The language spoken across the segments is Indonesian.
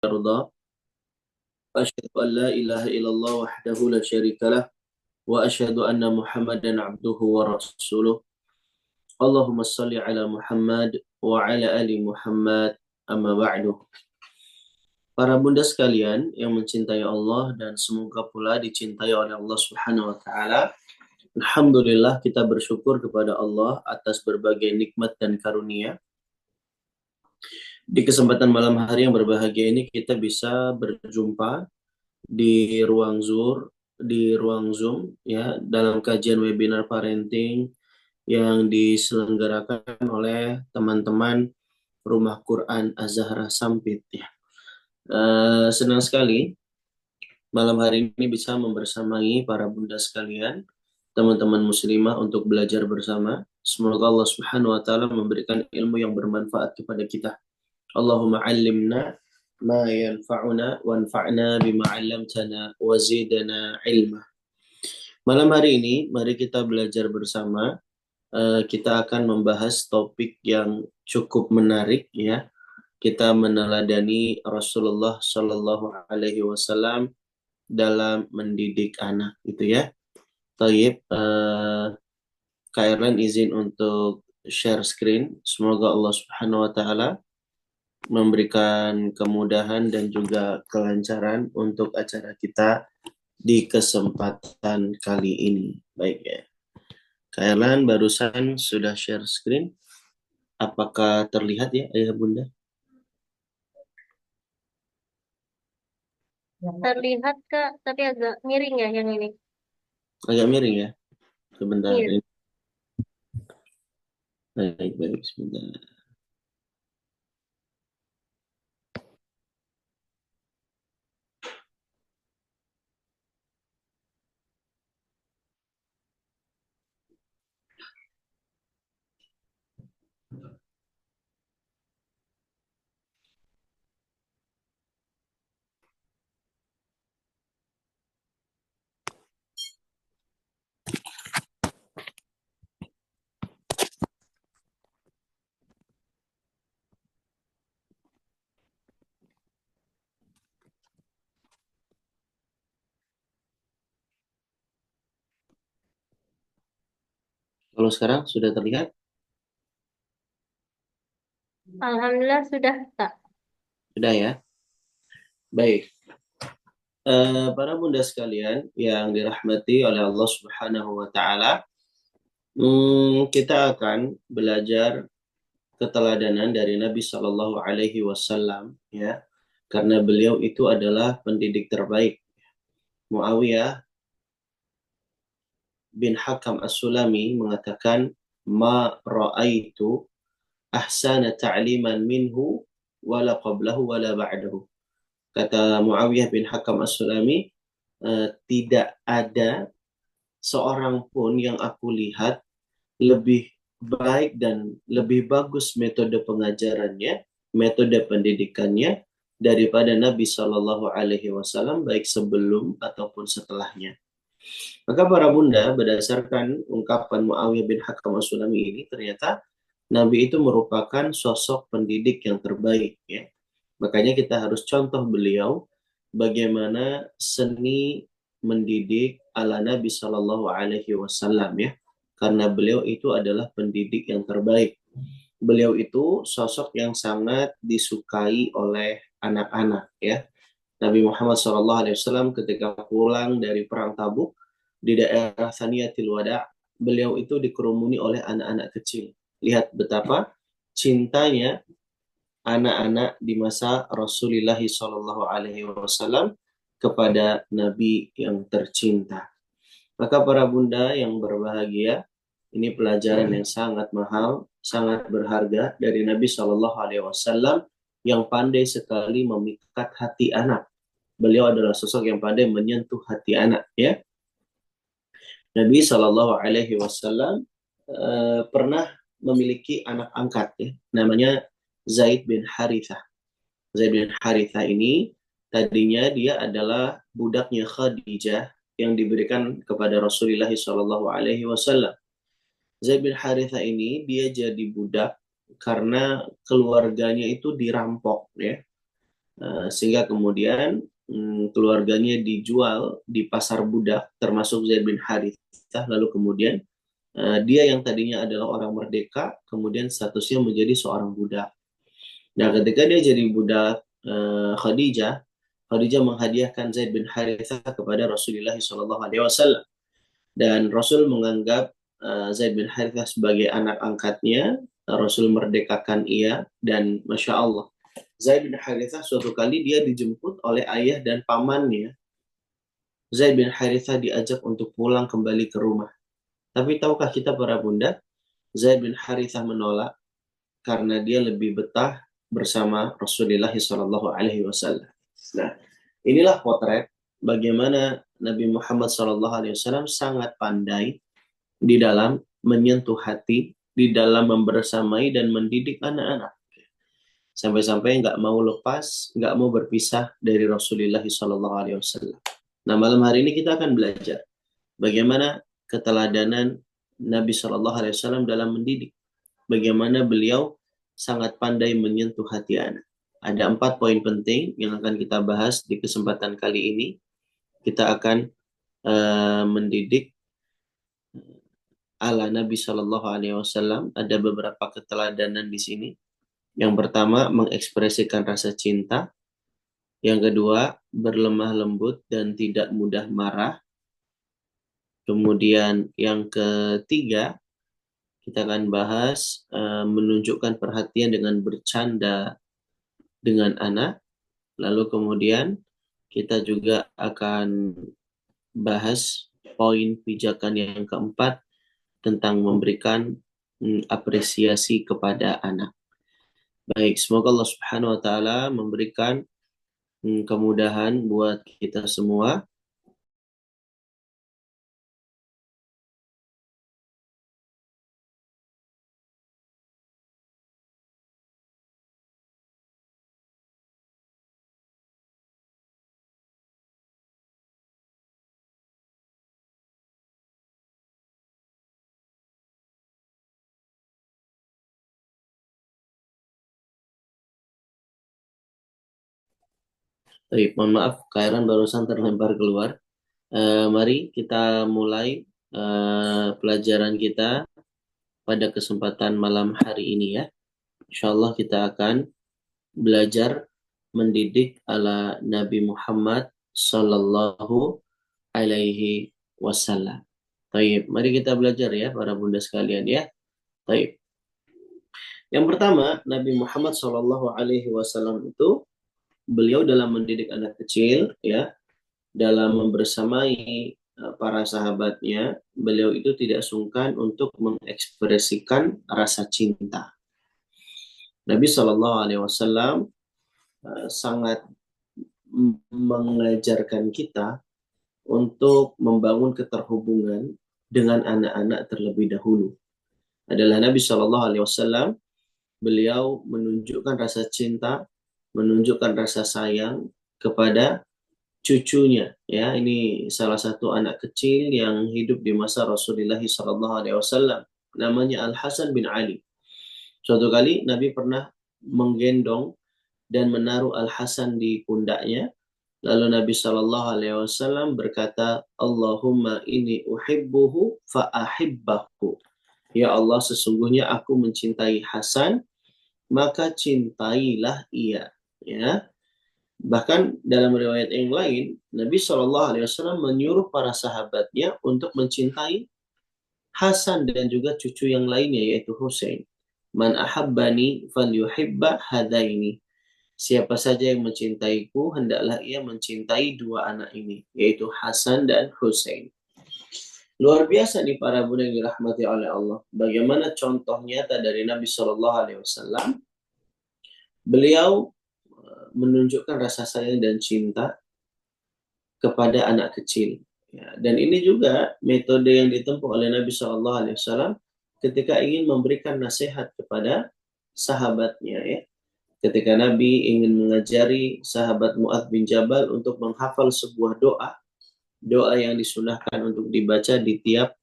يرضى وأشهد أن لا إله إلا الله وحده لا شريك له وأشهد أن محمدا عبده ورسوله اللهم صل على محمد وعلى آل محمد أما بعد. Para bunda sekalian yang mencintai Allah dan semoga pula dicintai oleh Allah Subhanahu wa taala. Alhamdulillah, kita bersyukur kepada Allah atas berbagai nikmat dan karunia. Di kesempatan malam hari yang berbahagia ini kita bisa berjumpa di ruang Zoom ya, dalam kajian webinar parenting yang diselenggarakan oleh teman-teman Rumah Quran Az-Zahra Sampit ya. Senang sekali malam hari ini bisa membersamai para bunda sekalian, teman-teman muslimah untuk belajar bersama. Semoga Allah Subhanahu wa taala memberikan ilmu yang bermanfaat kepada kita. Allahumma 'allimna ma yanfa'una wanfa'na bima 'allamtana wa zidna ilma. Malam hari ini mari kita belajar bersama. Kita akan membahas topik yang cukup menarik ya. Kita meneladani Rasulullah Shallallahu Alaihi Wasallam dalam mendidik anak, gitu ya. Taib, Kak Erlan izin untuk share screen. Semoga Allah Subhanahu Wa Taala memberikan kemudahan dan juga kelancaran untuk acara kita di kesempatan kali ini. Baik ya. Kak Erlan barusan sudah share screen. Apakah terlihat ya, Ayah Bunda? Terlihat Kak, tapi agak miring ya yang ini. Agak miring ya. Sebentar. Iya. Baik, baik, sebentar. Kalau sekarang sudah terlihat? Alhamdulillah sudah Kak. Sudah ya. Baik. Para bunda sekalian yang dirahmati oleh Allah Subhanahu wa taala, kita akan belajar keteladanan dari Nabi Shallallahu alaihi wasallam ya. Karena beliau itu adalah pendidik terbaik. Muawiyah bin Hakam As-Sulami mengatakan, "Ma ra'aitu ahsana ta'liman minhu wala qablahu wala ba'dahu." Kata Muawiyah bin Hakam As-Sulami, tidak ada seorang pun yang aku lihat lebih baik dan lebih bagus metode pengajarannya, metode pendidikannya daripada Nabi Shallallahu Alaihi Wasallam, baik sebelum ataupun setelahnya. Maka para bunda, berdasarkan ungkapan Muawiyah bin Hakam As-Sulami ini, ternyata Nabi itu merupakan sosok pendidik yang terbaik ya. Makanya kita harus contoh beliau bagaimana seni mendidik ala Nabi Shallallahu Alaihi Wasallam ya, karena beliau itu adalah pendidik yang terbaik. Beliau itu sosok yang sangat disukai oleh anak-anak ya. Nabi Muhammad Shallallahu Alaihi Wasallam ketika pulang dari perang Tabuk di daerah Saniyatil Wada, beliau itu dikerumuni oleh anak-anak kecil. Lihat betapa cintanya anak-anak di masa Rasulullah Shallallahu Alaihi Wasallam kepada Nabi yang tercinta. Maka para bunda yang berbahagia, ini pelajaran yang sangat mahal, sangat berharga dari Nabi Shallallahu Alaihi Wasallam yang pandai sekali memikat hati anak. Beliau adalah sosok yang pandai menyentuh hati anak. Ya, Nabi Shallallahu Alaihi Wasallam pernah memiliki anak angkat, ya, namanya Zaid bin Harithah. Zaid bin Harithah ini tadinya dia adalah budaknya Khadijah yang diberikan kepada Rasulullah Shallallahu Alaihi Wasallam. Zaid bin Harithah ini dia jadi budak karena keluarganya itu dirampok ya. sehingga kemudian keluarganya dijual di pasar budak, termasuk Zaid bin Harithah. Lalu kemudian dia yang tadinya adalah orang merdeka, kemudian statusnya menjadi seorang budak. Nah, ketika dia jadi budak Khadijah, Khadijah menghadiahkan Zaid bin Harithah kepada Rasulullah SAW. Dan Rasul menganggap Zaid bin Harithah sebagai anak angkatnya. Rasul merdekakan ia, dan Masya Allah, Zaid bin Harithah suatu kali dia dijemput oleh ayah dan pamannya. Zaid bin Harithah diajak untuk pulang kembali ke rumah. Tapi tahukah kita para bunda, Zaid bin Harithah menolak karena dia lebih betah bersama Rasulullah SAW. Nah, inilah potret bagaimana Nabi Muhammad SAW sangat pandai di dalam menyentuh hati, di dalam membersamai dan mendidik anak-anak. Sampai-sampai nggak mau lepas, nggak mau berpisah dari Rasulullah SAW. Nah, malam hari ini kita akan belajar bagaimana keteladanan Nabi SAW dalam mendidik. Bagaimana beliau sangat pandai menyentuh hati anak. Ada 4 poin penting yang akan kita bahas di kesempatan kali ini. Kita akan mendidik ala Nabi SAW. Ada beberapa keteladanan di sini. Yang pertama, mengekspresikan rasa cinta. Yang kedua, berlemah lembut dan tidak mudah marah. Kemudian yang ketiga, kita akan bahas menunjukkan perhatian dengan bercanda dengan anak. Lalu kemudian kita juga akan bahas poin pijakan yang keempat tentang memberikan apresiasi kepada anak. Baik, semoga Allah Subhanahu wa taala memberikan kemudahan buat kita semua. Baik, mohon maaf, Kairan barusan terlempar keluar. Mari kita mulai pelajaran kita pada kesempatan malam hari ini ya. Insya Allah kita akan belajar mendidik ala Nabi Muhammad Sallallahu Alaihi Wasallam. Baik, mari kita belajar ya para bunda sekalian ya. Baik. Yang pertama, Nabi Muhammad Sallallahu Alaihi Wasallam itu beliau dalam mendidik anak kecil ya, dalam membersamai para sahabatnya, beliau itu tidak sungkan untuk mengekspresikan rasa cinta. Nabi Shallallahu Alaihi Wasallam sangat mengajarkan kita untuk membangun keterhubungan dengan anak-anak terlebih dahulu. Adalah Nabi Shallallahu Alaihi Wasallam, beliau menunjukkan rasa cinta, menunjukkan rasa sayang kepada cucunya. Ya, ini salah satu anak kecil yang hidup di masa Rasulullah SAW. Namanya Al Hasan bin Ali. Suatu kali Nabi pernah menggendong dan menaruh Al Hasan di pundaknya. Lalu Nabi SAW berkata, Allahumma inni uhibbuhu fa'ahibbahu. Ya Allah, sesungguhnya aku mencintai Hasan, maka cintailah ia. Ya. Bahkan dalam riwayat yang lain, Nabi SAW menyuruh para sahabatnya untuk mencintai Hasan dan juga cucu yang lainnya, yaitu Husain. Man ahabbani falyuhibba hadaini. Siapa saja yang mencintaiku, hendaklah ia mencintai dua anak ini, yaitu Hasan dan Husain. Luar biasa nih para bunda yang dirahmati oleh Allah. Bagaimana contoh nyata dari Nabi SAW? Beliau menunjukkan rasa sayang dan cinta kepada anak kecil. Ya, dan ini juga metode yang ditempuh oleh Nabi SAW ketika ingin memberikan nasihat kepada sahabatnya. Ya. Ketika Nabi ingin mengajari sahabat Mu'adz bin Jabal untuk menghafal sebuah doa, doa yang disunahkan untuk dibaca di tiap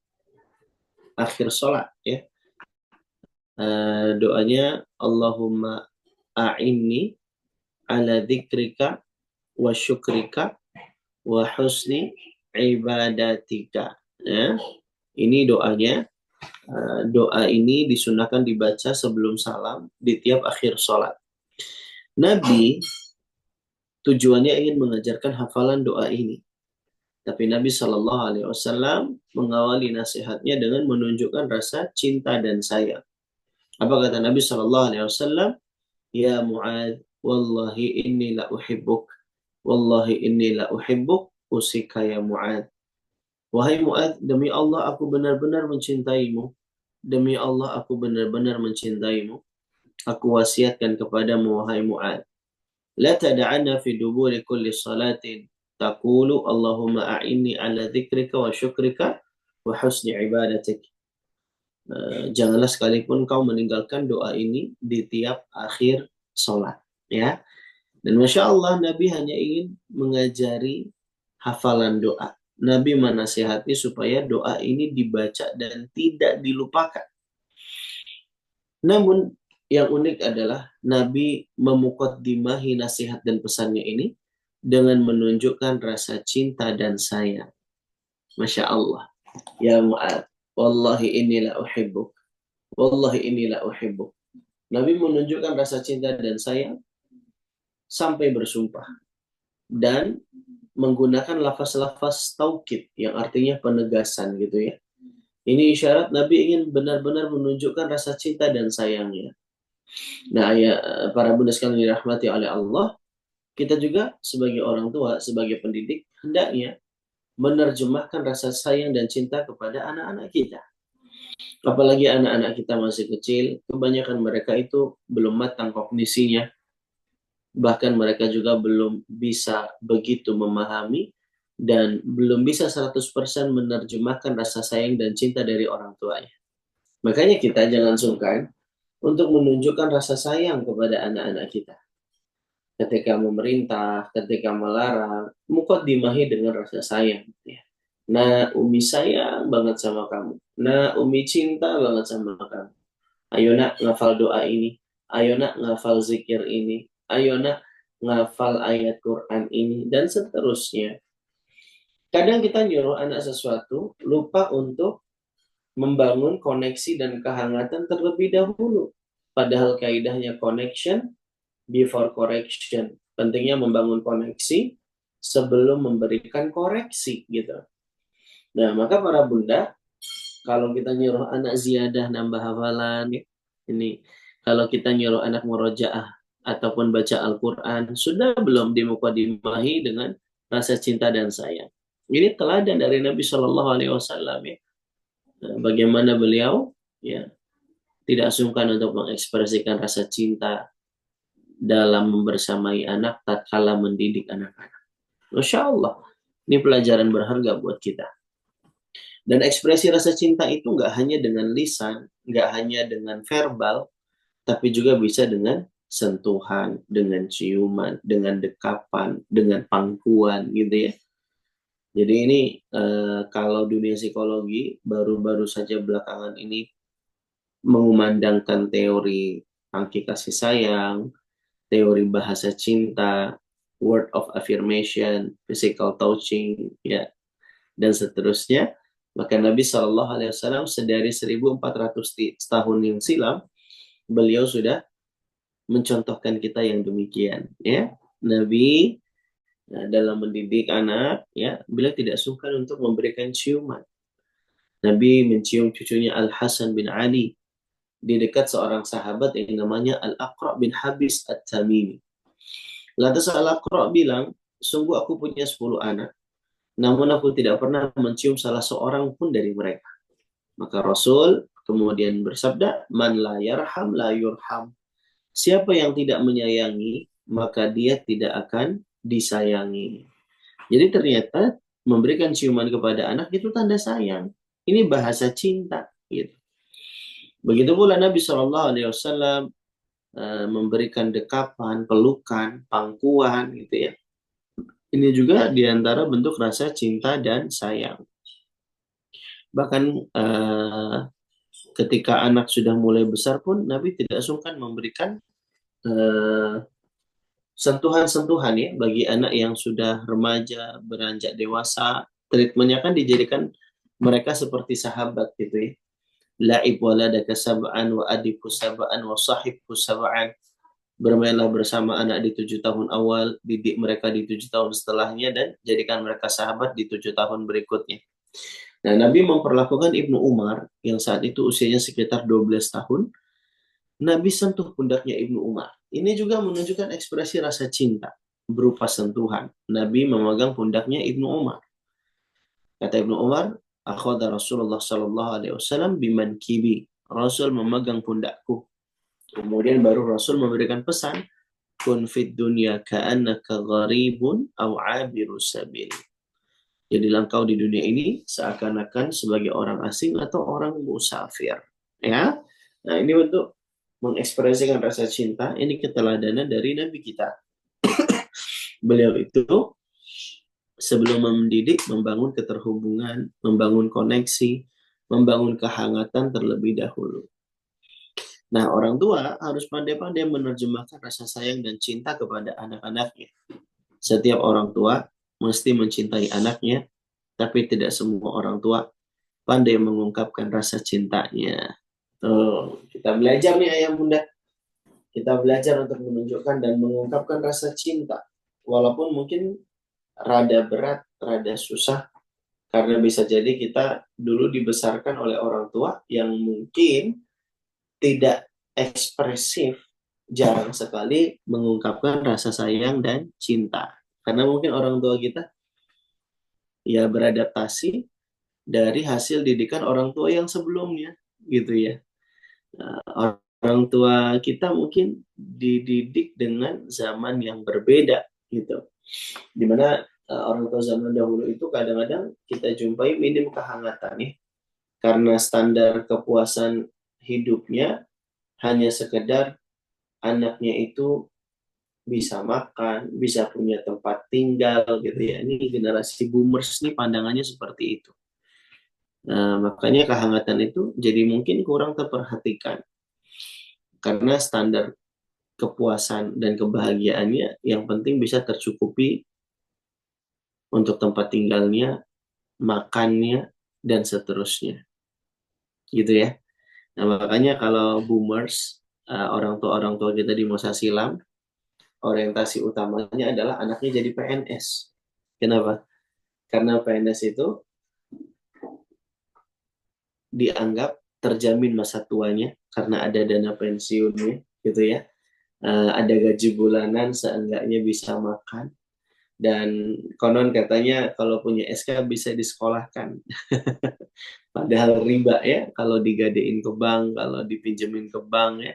akhir sholat. Ya. Doanya Allahumma a'inni ala dzikrika wa syukrika wa husni ibadatika. Ya. Ini doanya. Doa ini disunahkan dibaca sebelum salam di tiap akhir sholat. Nabi tujuannya ingin mengajarkan hafalan doa ini. Tapi Nabi Shallallahu Alaihi Wasallam mengawali nasihatnya dengan menunjukkan rasa cinta dan sayang. Apa kata Nabi Shallallahu Alaihi Wasallam? Ya Mu'ad, wallahi inni la uhibbuk, wallahi inni la uhibbuk, usika ya Mu'ad. Wahai Mu'ad, demi Allah aku benar-benar mencintaimu. Demi Allah aku benar-benar mencintaimu. Aku wasiatkan kepadamu wahai Mu'ad. La tada'anna fi duburi kulli salatin taqulu Allahumma a'inni ala dzikrika wa syukrika wa husni ibadatik. Janganlah sekalipun kau meninggalkan doa ini di tiap akhir sholat. Ya. Dan Masya Allah, Nabi hanya ingin mengajari hafalan doa. Nabi menasihati supaya doa ini dibaca dan tidak dilupakan. Namun yang unik adalah Nabi memukaddimahi nasihat dan pesannya ini dengan menunjukkan rasa cinta dan sayang. Masya Allah. Ya Mu'ad, wallahi inni la uhibbuk. Wallahi inni la uhibbuk. Nabi menunjukkan rasa cinta dan sayang sampai bersumpah. Dan menggunakan lafaz-lafaz taukid yang artinya penegasan gitu ya. Ini isyarat Nabi ingin benar-benar menunjukkan rasa cinta dan sayangnya. Nah, ya, para bunda sekalian dirahmati oleh Allah, kita juga sebagai orang tua, sebagai pendidik, hendaknya menerjemahkan rasa sayang dan cinta kepada anak-anak kita. Apalagi anak-anak kita masih kecil, kebanyakan mereka itu belum matang kognisinya, bahkan mereka juga belum bisa begitu memahami dan belum bisa 100% menerjemahkan rasa sayang dan cinta dari orang tuanya. Makanya kita jangan sungkan untuk menunjukkan rasa sayang kepada anak-anak kita. Ketika memerintah, ketika melarang, muqaddimahi dengan rasa sayang. Nah, Umi sayang banget sama kamu. Nah, Umi cinta banget sama kamu. Ayo nak ngafal doa ini. Ayo nak ngafal zikir ini. Ayo nak ngafal ayat Quran ini. Dan seterusnya. Kadang kita nyuruh anak sesuatu, lupa untuk membangun koneksi dan kehangatan terlebih dahulu. Padahal kaidahnya connection before correction. Pentingnya membangun koneksi sebelum memberikan koreksi gitu. Nah, maka para bunda, kalau kita nyuruh anak ziyadah nambah hafalan, ini kalau kita nyuruh anak murojaah ataupun baca Al-Quran, sudah belum dimukadimahi dengan rasa cinta dan sayang. Ini teladan dari Nabi Shallallahu Alaihi Wasallam ya. Bagaimana beliau ya tidak sungkan untuk mengekspresikan rasa cinta dalam membersamai anak tatkala mendidik anak-anak. Masya Allah, ini pelajaran berharga buat kita. Dan ekspresi rasa cinta itu nggak hanya dengan lisan, nggak hanya dengan verbal, tapi juga bisa dengan sentuhan, dengan ciuman, dengan dekapan, dengan pangkuan gitu ya. Jadi ini kalau dunia psikologi baru-baru saja belakangan ini mengumandangkan teori tangki kasih sayang, teori bahasa cinta, word of affirmation, physical touching, ya, dan seterusnya. Maka Nabi Shallallahu Alaihi Wasallam sedari 1400 tahun yang silam, beliau sudah mencontohkan kita yang demikian. Ya, Nabi dalam mendidik anak, ya, beliau tidak sungkan untuk memberikan ciuman. Nabi mencium cucunya Al Hasan bin Ali di dekat seorang sahabat yang namanya Al-Aqra bin Habis At-Tamimi. Lantas Al-Aqra bilang, sungguh aku punya 10 anak, namun aku tidak pernah mencium salah seorang pun dari mereka. Maka Rasul kemudian bersabda, man la yarham la yurham. Siapa yang tidak menyayangi, maka dia tidak akan disayangi. Jadi ternyata memberikan ciuman kepada anak itu tanda sayang. Ini bahasa cinta. Gitu. Begitu pula Nabi Shallallahu Alaihi Wasallam memberikan dekapan, pelukan, pangkuan, gitu ya. Ini juga diantara bentuk rasa cinta dan sayang. Bahkan ketika anak sudah mulai besar pun Nabi tidak sungkan memberikan sentuhan-sentuhan ya bagi anak yang sudah remaja, beranjak dewasa, treatmentnya kan dijadikan mereka seperti sahabat gitu ya. La'ib waladaka sab'an wa adibku sab'an wa sahibku sab'an. Bermainlah bersama anak di 7 tahun awal, didik mereka di 7 tahun setelahnya, dan jadikan mereka sahabat di 7 tahun berikutnya. Nah, Nabi memperlakukan Ibnu Umar yang saat itu usianya sekitar 12 tahun. Nabi sentuh pundaknya Ibnu Umar. Ini juga menunjukkan ekspresi rasa cinta berupa sentuhan. Nabi memegang pundaknya Ibnu Umar. Kata Ibnu Umar, akhadha Rasulullah sallallahu alaihi wasallam biman kibi. Rasul memegang pundakku. Kemudian baru Rasul memberikan pesan, kun fid dunya ka'annaka gharibun aw 'abiru sabil. Jadilah engkau di dunia ini seakan-akan sebagai orang asing atau orang musafir. Ya, nah ini untuk mengekspresikan rasa cinta. Ini keteladanan dari Nabi kita. Beliau itu sebelum mendidik, membangun keterhubungan, membangun koneksi, membangun kehangatan terlebih dahulu. Nah, orang tua harus pandai-pandai menerjemahkan rasa sayang dan cinta kepada anak-anaknya. Setiap orang tua mesti mencintai anaknya, tapi tidak semua orang tua pandai mengungkapkan rasa cintanya. Tuh, kita belajar nih ayah bunda. Kita belajar untuk menunjukkan dan mengungkapkan rasa cinta. Walaupun mungkin rada berat, rada susah, karena bisa jadi kita dulu dibesarkan oleh orang tua yang mungkin tidak ekspresif, jarang sekali mengungkapkan rasa sayang dan cinta. Karena mungkin orang tua kita ya beradaptasi dari hasil didikan orang tua yang sebelumnya, gitu ya. Nah, orang tua kita mungkin dididik dengan zaman yang berbeda, gitu. Dimana orang tua zaman dahulu itu kadang-kadang kita jumpai minim kehangatan ya, karena standar kepuasan hidupnya hanya sekedar anaknya itu bisa makan, bisa punya tempat tinggal gitu ya. Ini generasi boomers nih pandangannya seperti itu. Nah, makanya kehangatan itu jadi mungkin kurang terperhatikan. Karena standar kepuasan dan kebahagiaannya yang penting bisa tercukupi untuk tempat tinggalnya, makannya, dan seterusnya. Gitu ya. Nah, makanya kalau boomers, orang tua kita di masa silam, orientasi utamanya adalah anaknya jadi PNS. Kenapa? Karena PNS itu dianggap terjamin masa tuanya karena ada dana pensiunnya, gitu ya. Ada gaji bulanan, seenggaknya bisa makan. Dan konon katanya kalau punya SK bisa disekolahkan. Padahal riba ya, kalau digadein ke bank, kalau dipinjemin ke bank ya.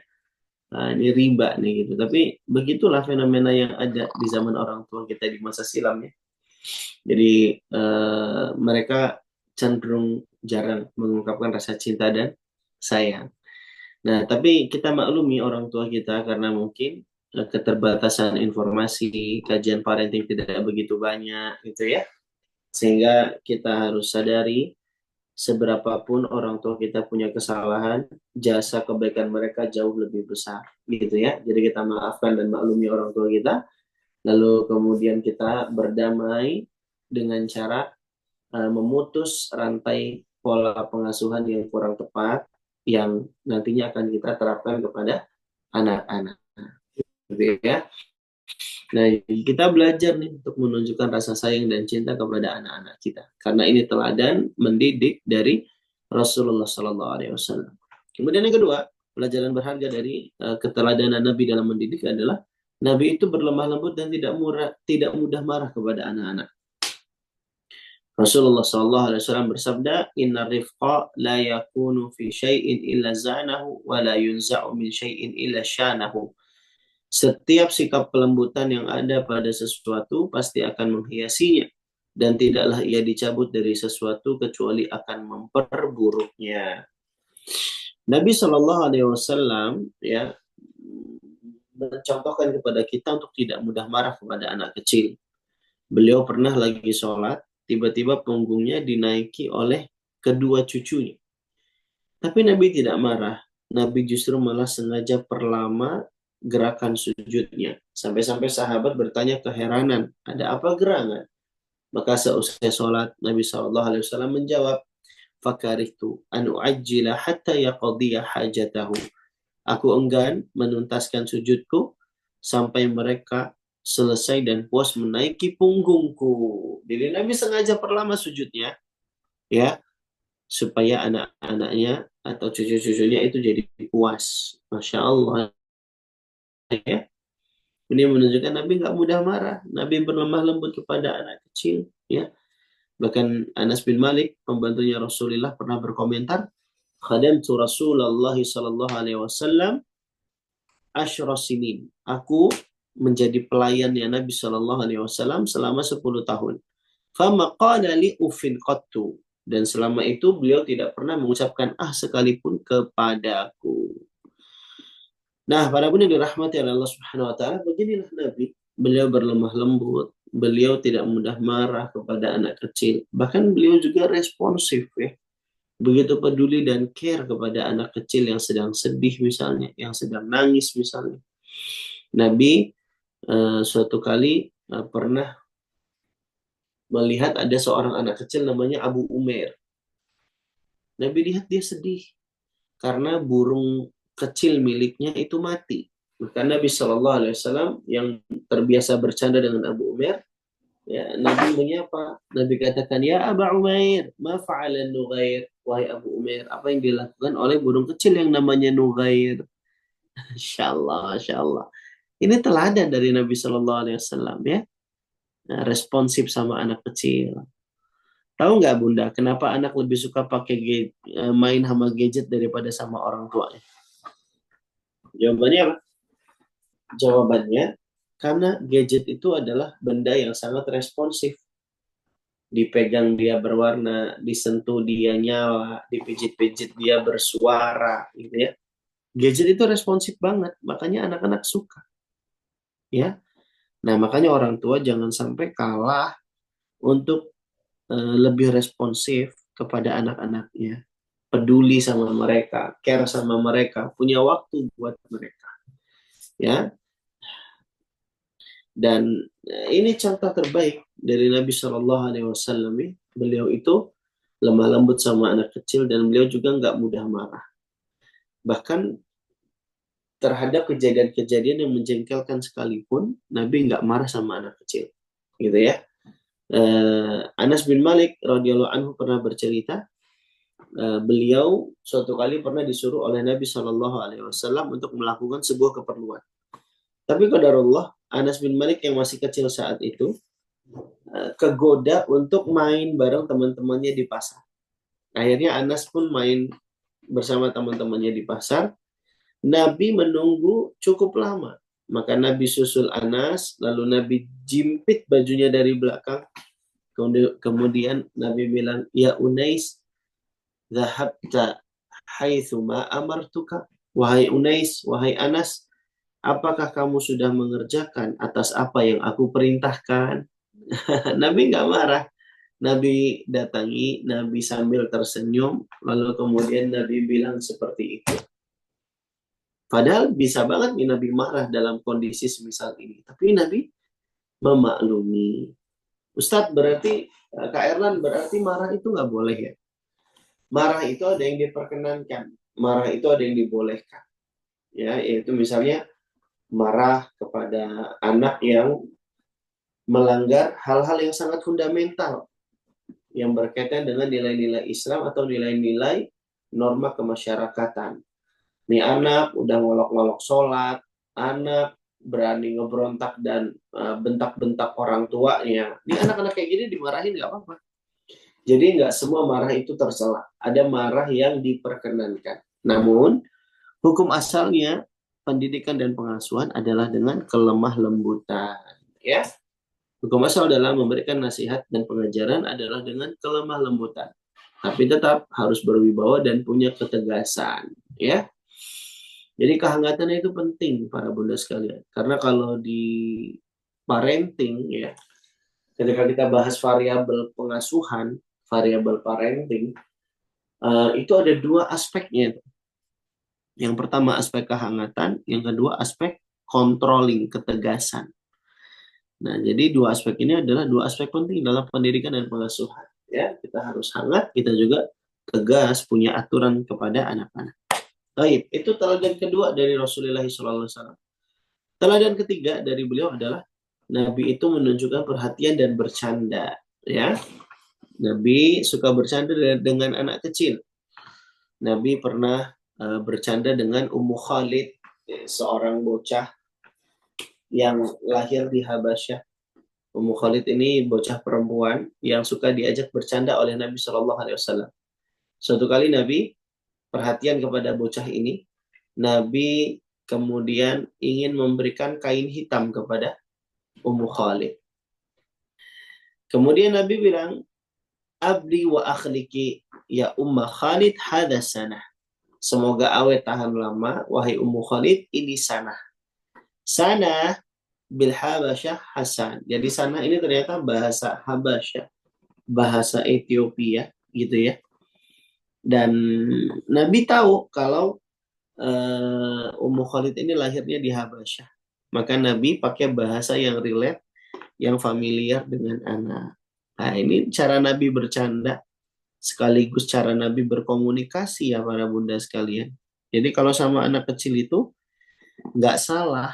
Nah, ini riba nih gitu. Tapi begitulah fenomena yang ada di zaman orang tua kita di masa silam ya. Jadi mereka cenderung jarang mengungkapkan rasa cinta dan sayang. Nah, tapi kita maklumi orang tua kita karena mungkin keterbatasan informasi, kajian parenting tidak begitu banyak gitu ya. Sehingga kita harus sadari seberapapun orang tua kita punya kesalahan, jasa kebaikan mereka jauh lebih besar gitu ya. Jadi kita maafkan dan maklumi orang tua kita, lalu kemudian kita berdamai dengan cara memutus rantai pola pengasuhan yang kurang tepat yang nantinya akan kita terapkan kepada anak-anak gitu ya. Nah, kita belajar nih untuk menunjukkan rasa sayang dan cinta kepada anak-anak kita. Karena ini teladan mendidik dari Rasulullah Sallallahu Alaihi Wasallam. Kemudian yang kedua, pelajaran berharga dari keteladanan Nabi dalam mendidik adalah Nabi itu berlemah lembut dan tidak mudah marah kepada anak-anak. Rasulullah Sallallahu Alaihi Wasallam bersabda, Inna rifqa la yakunu fi syai'in illa zanahu wa la yunza'u min syai'in illa syanahu. Setiap sikap kelembutan yang ada pada sesuatu pasti akan menghiasinya, dan tidaklah ia dicabut dari sesuatu kecuali akan memperburuknya. Nabi Shallallahu Alaihi Wasallam ya mencontohkan kepada kita untuk tidak mudah marah kepada anak kecil. Beliau pernah lagi sholat, tiba-tiba punggungnya dinaiki oleh kedua cucunya. Tapi Nabi tidak marah. Nabi justru malah sengaja perlama gerakan sujudnya. Sampai-sampai sahabat bertanya keheranan, ada apa gerangan? Maka seusai sholat, Nabi SAW menjawab, fakarihtu an uajjila hatta yaqdiya hajatahu. Aku enggan menuntaskan sujudku sampai mereka selesai dan puas menaiki punggungku. Jadi Nabi sengaja perlama sujudnya, ya, supaya anak-anaknya atau cucu-cucunya itu jadi puas. Masya Allah, ya. Ini menunjukkan Nabi nggak mudah marah. Nabi berlemah lembut kepada anak kecil, ya. Bahkan Anas bin Malik, pembantunya Rasulullah, pernah berkomentar, khadamtu Rasulullah sallallahu alaihi wasallam asyra sinin. Aku menjadi pelayannya Nabi sallallahu alaihi wasallam selama 10 tahun. Fama qala li ufin qattu. Dan selama itu beliau tidak pernah mengucapkan sekalipun kepadaku. Nah, para bunda dirahmati oleh Allah Subhanahu wa taala, beginilah Nabi. Beliau berlemah lembut, beliau tidak mudah marah kepada anak kecil. Bahkan beliau juga responsif, ya. Begitu peduli dan care kepada anak kecil yang sedang sedih misalnya, yang sedang nangis misalnya. Nabi suatu kali pernah melihat ada seorang anak kecil namanya Abu Umair. Nabi lihat dia sedih karena burung kecil miliknya itu mati. Maka Nabi Shallallahu Alaihi Wasallam yang terbiasa bercanda dengan Abu Umair, ya, Nabi menyapa. Nabi katakan, ya Abu Umair, ma fa'ala Nughair. Wahai Abu Umair, apa yang dilakukan oleh burung kecil yang namanya Nughair? Insya Allah, Insya Allah. Ini teladan dari Nabi Shallallahu Alaihi Wasallam, ya. Nah, responsif sama anak kecil. Tahu nggak Bunda, kenapa anak lebih suka pakai main sama gadget daripada sama orang tuanya? Jawabannya apa? Jawabannya, karena gadget itu adalah benda yang sangat responsif. Dipegang dia berwarna, disentuh dia nyala, dipijit-pijit dia bersuara, gitu ya. Gadget itu responsif banget, makanya anak-anak suka. Ya. Nah, makanya orang tua jangan sampai kalah untuk lebih responsif kepada anak-anaknya. Peduli sama mereka, care sama mereka, punya waktu buat mereka. Ya. Dan ini contoh terbaik dari Nabi Shallallahu Alaihi Wasallam. Beliau itu lemah lembut sama anak kecil dan beliau juga nggak mudah marah. Bahkan terhadap kejadian-kejadian yang menjengkelkan sekalipun, Nabi nggak marah sama anak kecil, gitu ya. Anas bin Malik radhiyallahu anhu pernah bercerita, beliau suatu kali pernah disuruh oleh Nabi Shallallahu Alaihi Wasallam untuk melakukan sebuah keperluan. Tapi qadarullah, Anas bin Malik yang masih kecil saat itu kegoda untuk main bareng teman-temannya di pasar. Akhirnya Anas pun main bersama teman-temannya di pasar. Nabi menunggu cukup lama. Maka Nabi susul Anas, lalu Nabi jimpit bajunya dari belakang. Kemudian Nabi bilang, ya Unais, dhahabta haitsu ma amartuka. Wahai Unais, wahai Anas, apakah kamu sudah mengerjakan atas apa yang aku perintahkan? Nabi nggak marah. Nabi datangi, Nabi sambil tersenyum, lalu kemudian Nabi bilang seperti itu. Padahal bisa banget nih Nabi marah dalam kondisi semisal ini. Tapi Nabi memaklumi. Ustadz, berarti Kak Erlan, berarti marah itu nggak boleh ya? Marah itu ada yang diperkenankan. Marah itu ada yang dibolehkan. Ya, yaitu misalnya marah kepada anak yang melanggar hal-hal yang sangat fundamental yang berkaitan dengan nilai-nilai Islam atau nilai-nilai norma kemasyarakatan. Nih anak udah ngolok-ngolok sholat, anak berani ngeberontak dan bentak-bentak orang tuanya. Nih anak-anak kayak gini dimarahin nggak apa-apa. Jadi nggak semua marah itu tercela. Ada marah yang diperkenankan. Namun hukum asalnya pendidikan dan pengasuhan adalah dengan kelemah lembutan. Ya. Hukum asal dalam memberikan nasihat dan pengajaran adalah dengan kelemah lembutan. Tapi tetap harus berwibawa dan punya ketegasan. Ya. Jadi kehangatannya itu penting para bunda sekalian. Karena kalau di parenting, ya, ketika kita bahas variabel pengasuhan, variabel parenting, itu ada dua aspeknya. Yang pertama aspek kehangatan, yang kedua aspek controlling, ketegasan. Nah, jadi dua aspek ini adalah dua aspek penting dalam pendidikan dan pengasuhan. Ya, kita harus hangat, kita juga tegas, punya aturan kepada anak-anak. Baik, itu teladan kedua dari Rasulullah SAW. Teladan ketiga dari beliau adalah Nabi itu menunjukkan perhatian dan bercanda. Ya, Nabi suka bercanda dengan anak kecil. Nabi pernah bercanda dengan Ummu Khalid, seorang bocah yang lahir di Habasyah. Ummu Khalid ini bocah perempuan yang suka diajak bercanda oleh Nabi Shallallahu Alaihi Wasallam. Suatu kali Nabi perhatian kepada bocah ini, Nabi kemudian ingin memberikan kain hitam kepada Ummu Khalid. Kemudian Nabi bilang, Abli wa akhliki ya Umma Khalid hada sanah. Semoga awet tahan lama, wahai Ummu Khalid, ini sanah. Sanah bil Habasyah Hasan. Jadi sanah ini ternyata bahasa Habasyah, bahasa Ethiopia gitu ya. Dan Nabi tahu kalau Ummu Khalid ini lahirnya di Habasyah. Maka Nabi pakai bahasa yang relate, yang familiar dengan anak. Nah, ini cara Nabi bercanda, sekaligus cara Nabi berkomunikasi ya para bunda sekalian. Jadi kalau sama anak kecil itu nggak salah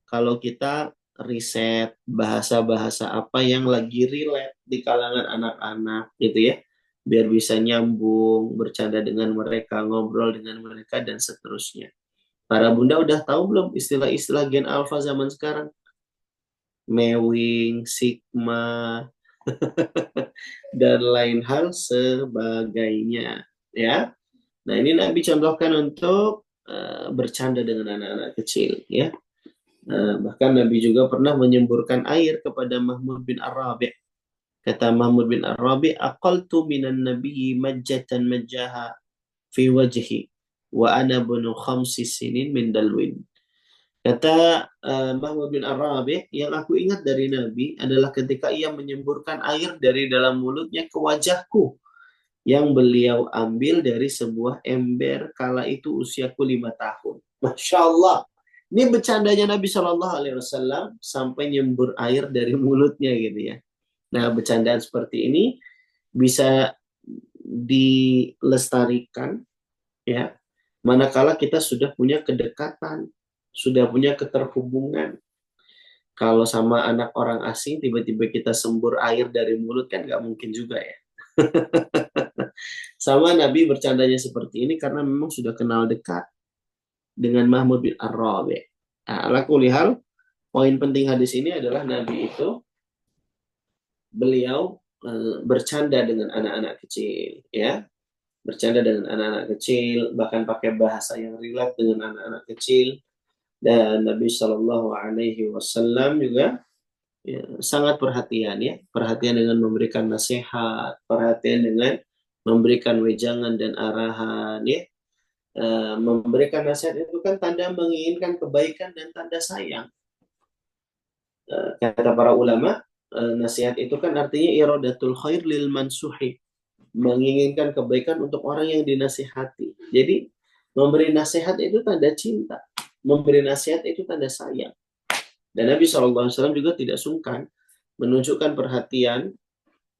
kalau kita riset bahasa-bahasa apa yang lagi relate di kalangan anak-anak gitu ya. Biar bisa nyambung, bercanda dengan mereka, ngobrol dengan mereka, dan seterusnya. Para bunda udah tahu belum istilah-istilah gen alpha zaman sekarang? Mewing, Sigma, dan lain hal sebagainya. Ya. Nah, ini Nabi contohkan untuk bercanda dengan anak-anak kecil. Ya. Bahkan Nabi juga pernah menyemburkan air kepada Mahmud bin Ar-Rabi'. Kata Mahmud bin Ar-Rabi', aqaltu minan nabiyyi majjatan majjaha fi wajhi wa ana bunu khamsi sinin min dalwin. Kata Mahmud bin Ar-Rabi', yang aku ingat dari Nabi adalah ketika ia menyemburkan air dari dalam mulutnya ke wajahku yang beliau ambil dari sebuah ember kala itu usiaku 5 tahun. Masya Allah. Ini bercandanya Nabi Shallallahu Alaihi Wasallam sampai nyembur air dari mulutnya gitu ya. Nah, bercandaan seperti ini bisa dilestarikan ya, manakala kita sudah punya kedekatan, sudah punya keterhubungan. Kalau sama anak orang asing tiba-tiba kita sembur air dari mulut kan nggak mungkin juga ya. Sama Nabi bercandanya seperti ini karena memang sudah kenal dekat dengan Mahmud bin Ar-Rabi'. Nah, ala kulli hal, poin penting hadis ini adalah Nabi itu beliau bercanda dengan anak-anak kecil, ya, bercanda dengan anak-anak kecil, bahkan pakai bahasa yang relate dengan anak-anak kecil. Dan Nabi Shallallahu Alaihi Wasallam juga ya, sangat perhatian ya, perhatian dengan memberikan nasihat, perhatian dengan memberikan wejangan dan arahan ya. Memberikan nasihat itu kan tanda menginginkan kebaikan dan tanda sayang. Kata para ulama, nasihat itu kan artinya iradatul khair lil mansuhi, menginginkan kebaikan untuk orang yang dinasihati. Jadi memberi nasihat itu tanda cinta, memberi nasihat itu tanda sayang. Dan Nabi SAW juga tidak sungkan menunjukkan perhatian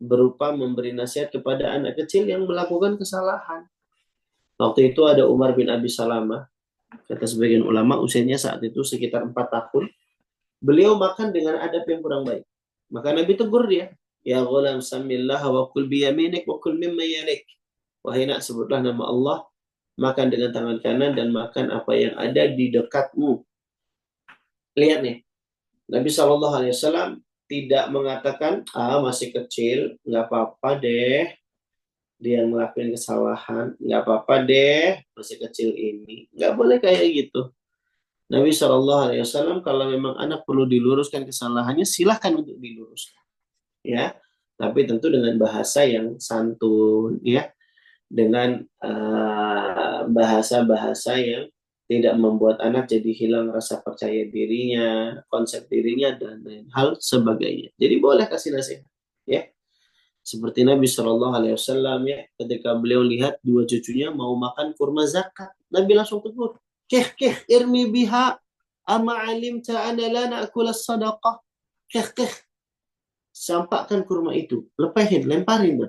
berupa memberi nasihat kepada anak kecil yang melakukan kesalahan. Waktu itu ada Umar bin Abi Salamah, kata sebagian ulama usianya saat itu sekitar 4 tahun. Beliau makan dengan adab yang kurang baik. Maka Nabi tegur dia, ya ghulam samillah wa kul biyaminik wa kul mimma yalik. Wahai nak, sebutlah nama Allah, makan dengan tangan kanan dan makan apa yang ada di dekatmu. Lihat nih, Nabi SAW tidak mengatakan, masih kecil, nggak apa-apa deh, dia ngelakuin kesalahan, nggak apa-apa deh, masih kecil ini. Nggak boleh kayak gitu. Nabi SAW kalau memang anak perlu diluruskan kesalahannya, silahkan untuk diluruskan. Ya, tapi tentu dengan bahasa yang santun, ya, dengan bahasa-bahasa yang tidak membuat anak jadi hilang rasa percaya dirinya, konsep dirinya, dan lain hal sebagainya. Jadi boleh kasih nasihat, ya. Seperti Nabi Shallallahu Alaihi Wasallam ya, ketika beliau lihat dua cucunya mau makan kurma zakat, Nabi langsung tegur, keh irmi biha, Ama alimta ana la na'kul as-sadaqah. Keh, sampaikan kurma itu, lepasin, lemparin.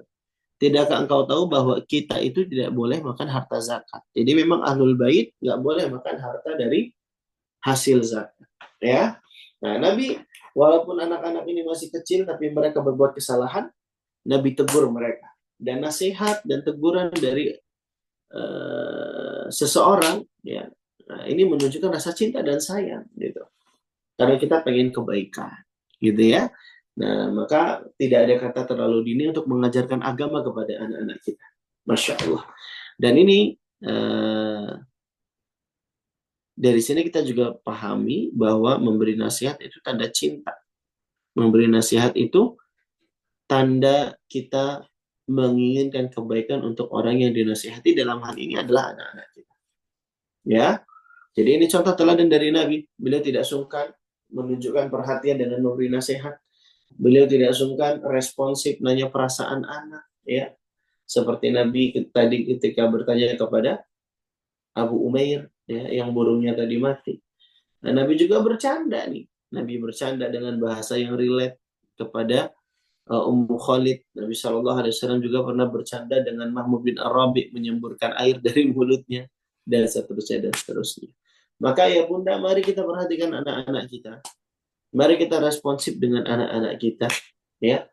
Tidakkah engkau tahu bahwa kita itu tidak boleh makan harta zakat? Jadi memang ahlul bait nggak boleh makan harta dari hasil zakat. Ya. Nah, Nabi walaupun anak-anak ini masih kecil tapi mereka berbuat kesalahan, Nabi tegur mereka. Dan nasihat dan teguran dari seseorang, ya, nah, ini menunjukkan rasa cinta dan sayang, gitu. Karena kita pengen kebaikan, gitu ya. Nah, maka tidak ada kata terlalu dini untuk mengajarkan agama kepada anak-anak kita. Masya Allah. Dan ini dari sini kita juga pahami bahwa memberi nasihat itu tanda cinta. Memberi nasihat itu tanda kita menginginkan kebaikan untuk orang yang dinasihati, dalam hal ini adalah anak-anak kita. Ya, jadi ini contoh teladan dari Nabi. Beliau tidak sungkan menunjukkan perhatian dengan memberi nasihat. Beliau tidak sungkan responsif nanya perasaan anak, ya. Seperti Nabi tadi ketika bertanya kepada Abu Umair, ya, yang burungnya tadi mati. Nah, Nabi juga bercanda nih. Nabi bercanda dengan bahasa yang relate kepada Ummu Khalid. Nabi Shallallahu Alaihi Wasallam juga pernah bercanda dengan Mahmud bin Arabi, menyemburkan air dari mulutnya, dan seterusnya dan seterusnya. Maka ya Bunda, mari kita perhatikan anak-anak kita. Mari kita responsif dengan anak-anak kita, ya.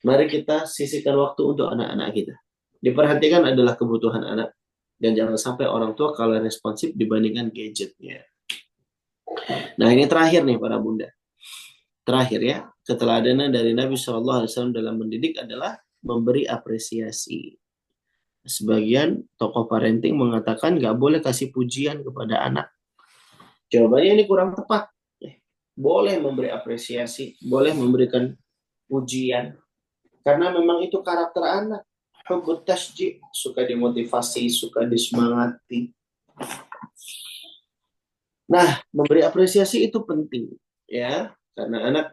Mari kita sisihkan waktu untuk anak-anak kita. Diperhatikan adalah kebutuhan anak, dan jangan sampai orang tua kalah responsif dibandingkan gadgetnya. Nah, ini terakhir nih para Bunda. Terakhir ya, keteladanan dari Nabi Shallallahu Alaihi Wasallam dalam mendidik adalah memberi apresiasi. Sebagian tokoh parenting mengatakan nggak boleh kasih pujian kepada anak. Jawabannya ini kurang tepat. Boleh memberi apresiasi, boleh memberikan pujian, karena memang itu karakter anak. Hubbut tasji', suka dimotivasi, suka disemangati. Nah, memberi apresiasi itu penting, ya, karena anak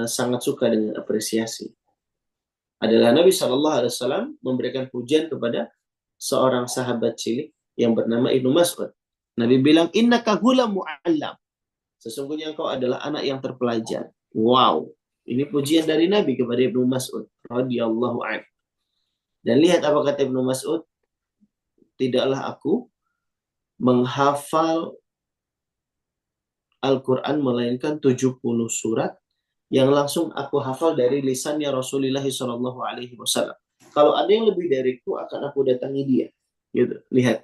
sangat suka dengan apresiasi. Adalah Nabi Shallallahu Alaihi Wasallam memberikan pujian kepada seorang sahabat cilik yang bernama Ibnu Mas'ud. Nabi bilang, innaka ghulam mu'allam. Sesungguhnya engkau adalah anak yang terpelajar. Wow, ini pujian dari Nabi kepada Ibnu Mas'ud radhiyallahu anhu. Dan lihat apa kata Ibnu Mas'ud, tidaklah aku menghafal Al-Quran melainkan 70 surat yang langsung aku hafal dari lisannya Rasulullah Shallallahu Alaihi Wasallam. Kalau ada yang lebih dariku, akan aku datangi dia. Gitu. Lihat,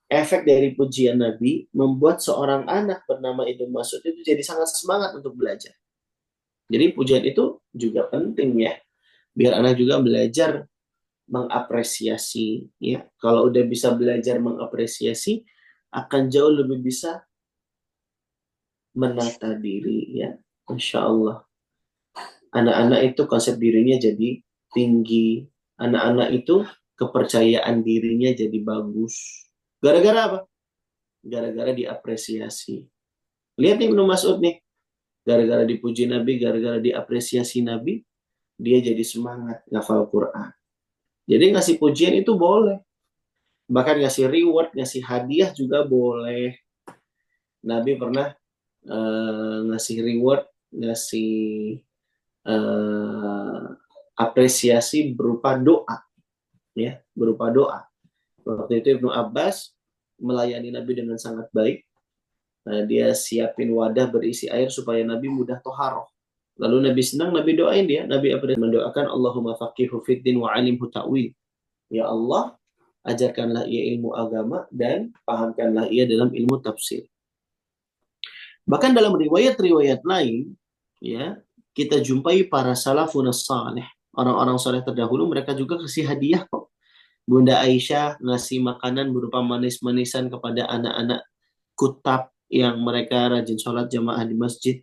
efek dari pujian Nabi membuat seorang anak bernama Ibnu Mas'ud itu jadi sangat semangat untuk belajar. Jadi pujian itu juga penting ya, biar anak juga belajar mengapresiasi. Ya, kalau udah bisa belajar mengapresiasi, akan jauh lebih bisa menata diri ya. Masya Allah. Anak-anak itu konsep dirinya jadi tinggi. Anak-anak itu kepercayaan dirinya jadi bagus. Gara-gara apa? Gara-gara diapresiasi. Lihat nih Ibnu Mas'ud nih. Gara-gara dipuji Nabi, gara-gara diapresiasi Nabi, dia jadi semangat ngafal Quran. Jadi ngasih pujian itu boleh. Bahkan ngasih reward, ngasih hadiah juga boleh. Nabi pernah ngasih reward, ngasih apresiasi berupa doa, ya, berupa doa. Waktu itu Ibnu Abbas melayani Nabi dengan sangat baik. Dia siapin wadah berisi air supaya Nabi mudah toharoh. Lalu Nabi senang, Nabi doain dia. Nabi mendoakan, Allahumma faqihu fiddin wa alimhu ta'wil. Ya Allah, ajarkanlah ia ilmu agama dan pahamkanlah ia dalam ilmu tafsir. Bahkan dalam riwayat-riwayat lain, ya, kita jumpai para salafun salih, orang-orang saleh terdahulu, mereka juga kasih hadiah kok. Bunda Aisyah ngasih makanan berupa manis-manisan kepada anak-anak kutab yang mereka rajin sholat jamaah di masjid.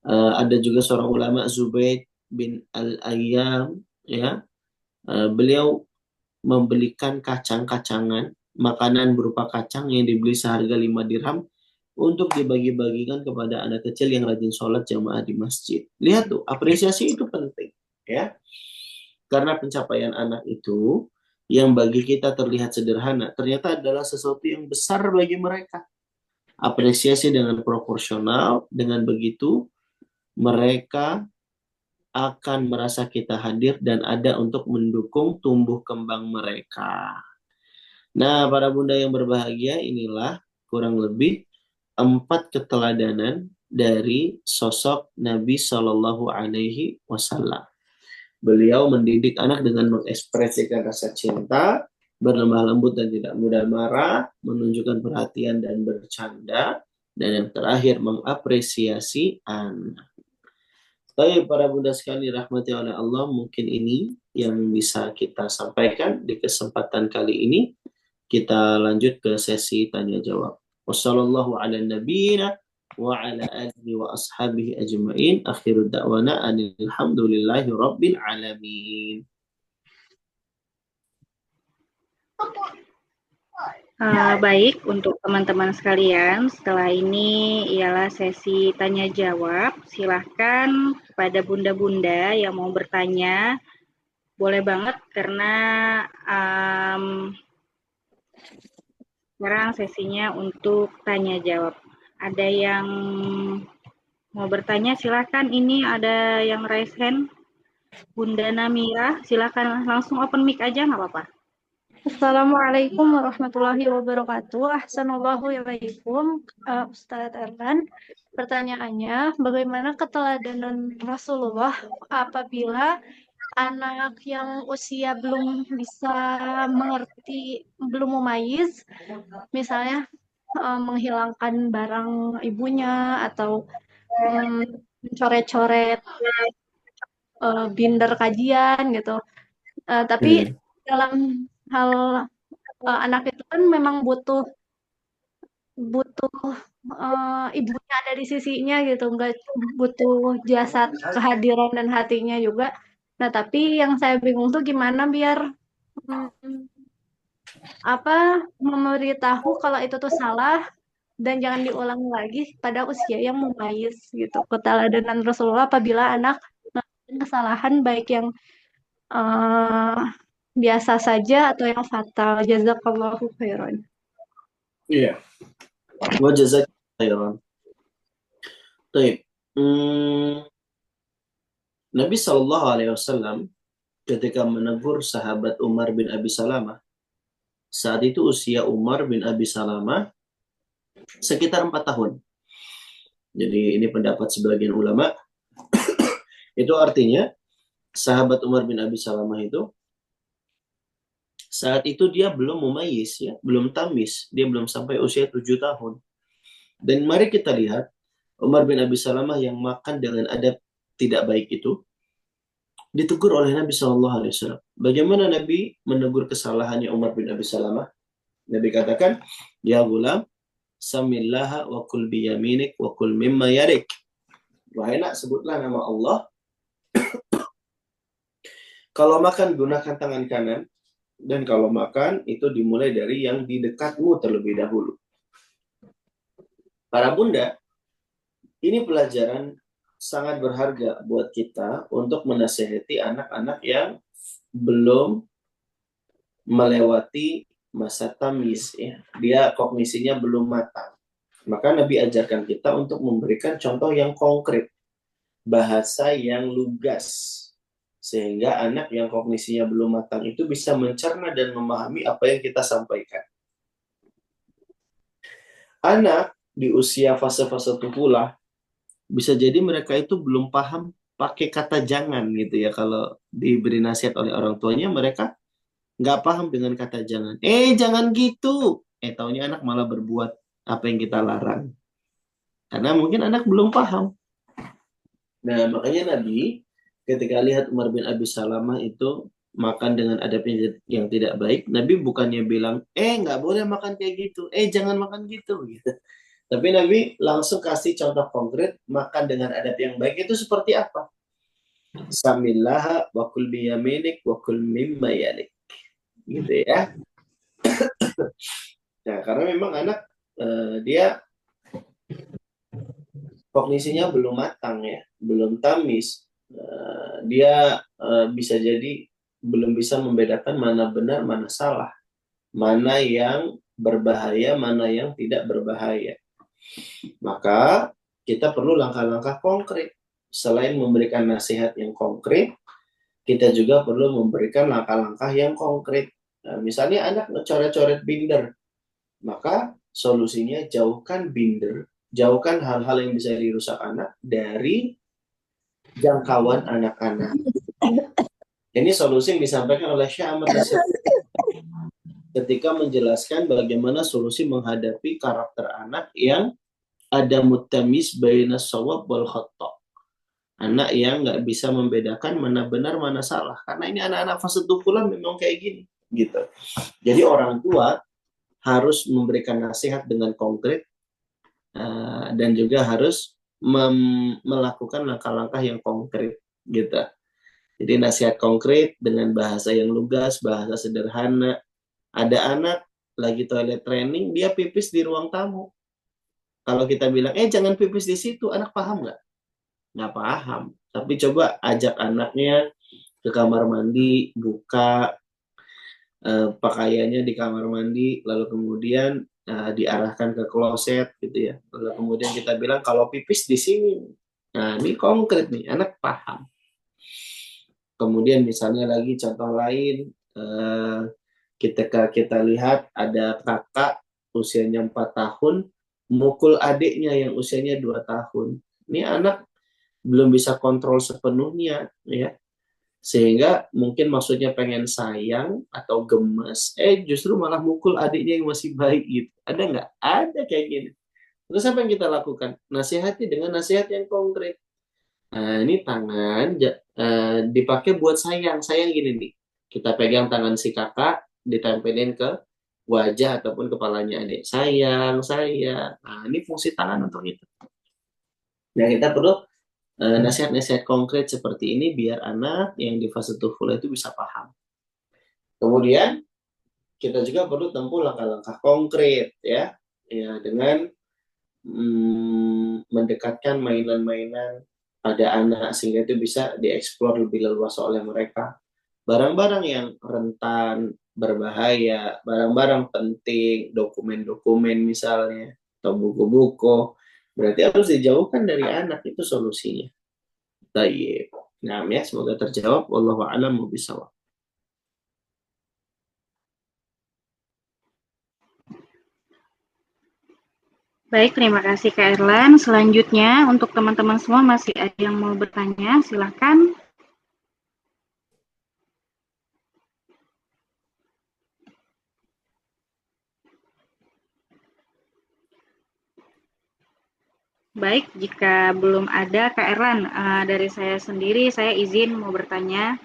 Ada juga seorang ulama, Zubaid bin Al-Ayyam, ya, beliau membelikan kacang-kacangan, makanan berupa kacang yang dibeli seharga 5 dirham untuk dibagi-bagikan kepada anak kecil yang rajin sholat jamaah di masjid. Lihat tuh, apresiasi itu penting, ya. Karena pencapaian anak itu yang bagi kita terlihat sederhana, ternyata adalah sesuatu yang besar bagi mereka. Apresiasi dengan proporsional, dengan begitu mereka akan merasa kita hadir dan ada untuk mendukung tumbuh kembang mereka. Nah, para bunda yang berbahagia, inilah kurang lebih 4 keteladanan dari sosok Nabi Shallallahu Alaihi Wasallam. Beliau mendidik anak dengan mengekspresikan rasa cinta, berlemah lembut dan tidak mudah marah, menunjukkan perhatian dan bercanda, dan yang terakhir mengapresiasi anak. Baik, para bunda sekali rahmati oleh Allah, mungkin ini yang bisa kita sampaikan di kesempatan kali ini. Kita lanjut ke sesi tanya jawab. Wassallallahu ala nabiyyina wa ala alihi wa ashabihi ajma'in. Akhiru da'wana alhamdulillahi rabbil alamin. Baik, untuk teman-teman sekalian, setelah ini ialah sesi tanya jawab. Silahkan kepada bunda-bunda yang mau bertanya, boleh banget karena sekarang sesinya untuk tanya jawab. Ada yang mau bertanya, silahkan. Ini ada yang raise hand. Bunda Namira, silahkan langsung open mic aja, nggak apa-apa. Assalamualaikum warahmatullahi wabarakatuh. Ahsanallahu ilaikum, Ustadz Erlan. Pertanyaannya, bagaimana keteladanan Rasulullah apabila anak yang usia belum bisa mengerti, belum mumayyiz, misalnya menghilangkan barang ibunya atau mencoret-coret binder kajian gitu. Tapi dalam hal anak itu kan memang butuh ibunya ada di sisinya gitu, nggak butuh jasad kehadiran dan hatinya juga. Nah, tapi yang saya bingung tuh gimana biar memberitahu kalau itu tuh salah dan jangan diulangi lagi pada usia yang mumayyiz gitu. Keteladanan Rasulullah apabila anak melakukan kesalahan baik yang biasa saja atau yang fatal. Jazakallahu khairan. Iya. Wa jazakallahu khairan. Baik. Nabi Shallallahu Alaihi Wasallam ketika menegur sahabat Umar bin Abi Salamah, saat itu usia Umar bin Abi Salamah sekitar 4 tahun. Jadi ini pendapat sebagian ulama. Itu artinya sahabat Umar bin Abi Salamah itu saat itu dia belum mumayyiz, ya, belum tamis, dia belum sampai usia 7 tahun. Dan mari kita lihat Umar bin Abi Salamah yang makan dengan adab tidak baik itu ditegur oleh Nabi Shallallahu Alaihi Wasallam. Bagaimana Nabi menegur kesalahannya Umar bin Abi Salamah? Nabi katakan, ya gulam, samillaha wa kul biyaminik wa kul mimma yarik. Wahai nak, sebutlah nama Allah. Kalau makan gunakan tangan kanan, dan kalau makan itu dimulai dari yang di dekatmu terlebih dahulu. Para bunda, ini pelajaran sangat berharga buat kita untuk menasihati anak-anak yang belum melewati masa tamis, ya. Dia kognisinya belum matang. Maka Nabi ajarkan kita untuk memberikan contoh yang konkret, bahasa yang lugas, sehingga anak yang kognisinya belum matang itu bisa mencerna dan memahami apa yang kita sampaikan. Anak di usia fase-fase tupulah bisa jadi mereka itu belum paham pakai kata jangan gitu ya. Kalau diberi nasihat oleh orang tuanya, mereka nggak paham dengan kata jangan. Jangan gitu. Taunya anak malah berbuat apa yang kita larang. Karena mungkin anak belum paham. Nah, makanya Nabi ketika lihat Umar bin Abi Salamah itu makan dengan adab yang tidak baik, Nabi bukannya bilang, nggak boleh makan kayak gitu. Jangan makan gitu. Gitu. Tapi Nabi langsung kasih contoh konkret, makan dengan adab yang baik itu seperti apa? Samillaha wa kul biyaminik wa kul mimma yalik. Gitu ya. Nah, karena memang anak dia kognisinya belum matang, ya, belum tamis. Dia bisa jadi belum bisa membedakan mana benar, mana salah. Mana yang berbahaya, mana yang tidak berbahaya. Maka kita perlu langkah-langkah konkret. Selain memberikan nasihat yang konkret, kita juga perlu memberikan langkah-langkah yang konkret. Nah, misalnya anak coret-coret binder, maka solusinya jauhkan binder, jauhkan hal-hal yang bisa dirusak anak dari jangkauan anak-anak. Ini solusi yang disampaikan oleh Syekh Ahmad ketika menjelaskan bagaimana solusi menghadapi karakter anak yang ada mutamis baina shawab wal khata'. Anak yang nggak bisa membedakan mana benar mana salah, karena ini anak-anak fase tufulah memang kayak gini gitu. Jadi orang tua harus memberikan nasihat dengan konkret dan juga harus melakukan langkah-langkah yang konkret gitu. Jadi nasihat konkret dengan bahasa yang lugas, bahasa sederhana. Ada anak lagi toilet training, dia pipis di ruang tamu. Kalau kita bilang, jangan pipis di situ, anak paham nggak? Nggak paham. Tapi coba ajak anaknya ke kamar mandi, buka pakaiannya di kamar mandi, lalu kemudian diarahkan ke kloset gitu ya. Lalu kemudian kita bilang kalau pipis di sini. Nah, ini konkret nih, anak paham. Kemudian misalnya lagi contoh lain, kita lihat ada kakak usianya 4 tahun mukul adiknya yang usianya 2 tahun. Ini anak belum bisa kontrol sepenuhnya ya. Sehingga mungkin maksudnya pengen sayang atau gemes, justru malah mukul adiknya yang masih baik gitu. Ada nggak? Ada kayak gini. Terus apa yang kita lakukan? Nasihati dengan nasihat yang konkret. Nah, ini tangan dipakai buat sayang. Sayang gini nih. Kita pegang tangan si kakak, ditempelin ke wajah ataupun kepalanya adik. Sayang, sayang. Nah, ini fungsi tangan untuk itu. Nah, kita perlu nasihat-nasihat konkret seperti ini biar anak yang di fase tufulah itu bisa paham. Kemudian kita juga perlu tempuh langkah-langkah konkret ya dengan mendekatkan mainan-mainan pada anak sehingga itu bisa dieksplor lebih leluasa oleh mereka. Barang-barang yang rentan, berbahaya, barang-barang penting, dokumen-dokumen misalnya, atau buku-buku, berarti harus dijauhkan dari anak, itu solusinya. Baik. Nah, ya, semoga terjawab. Wallahu a'lam bishawab. Baik, terima kasih Kak Erlan. Selanjutnya, untuk teman-teman semua masih ada yang mau bertanya, silahkan. Baik, jika belum ada Kak Erlan, dari saya sendiri, saya izin mau bertanya.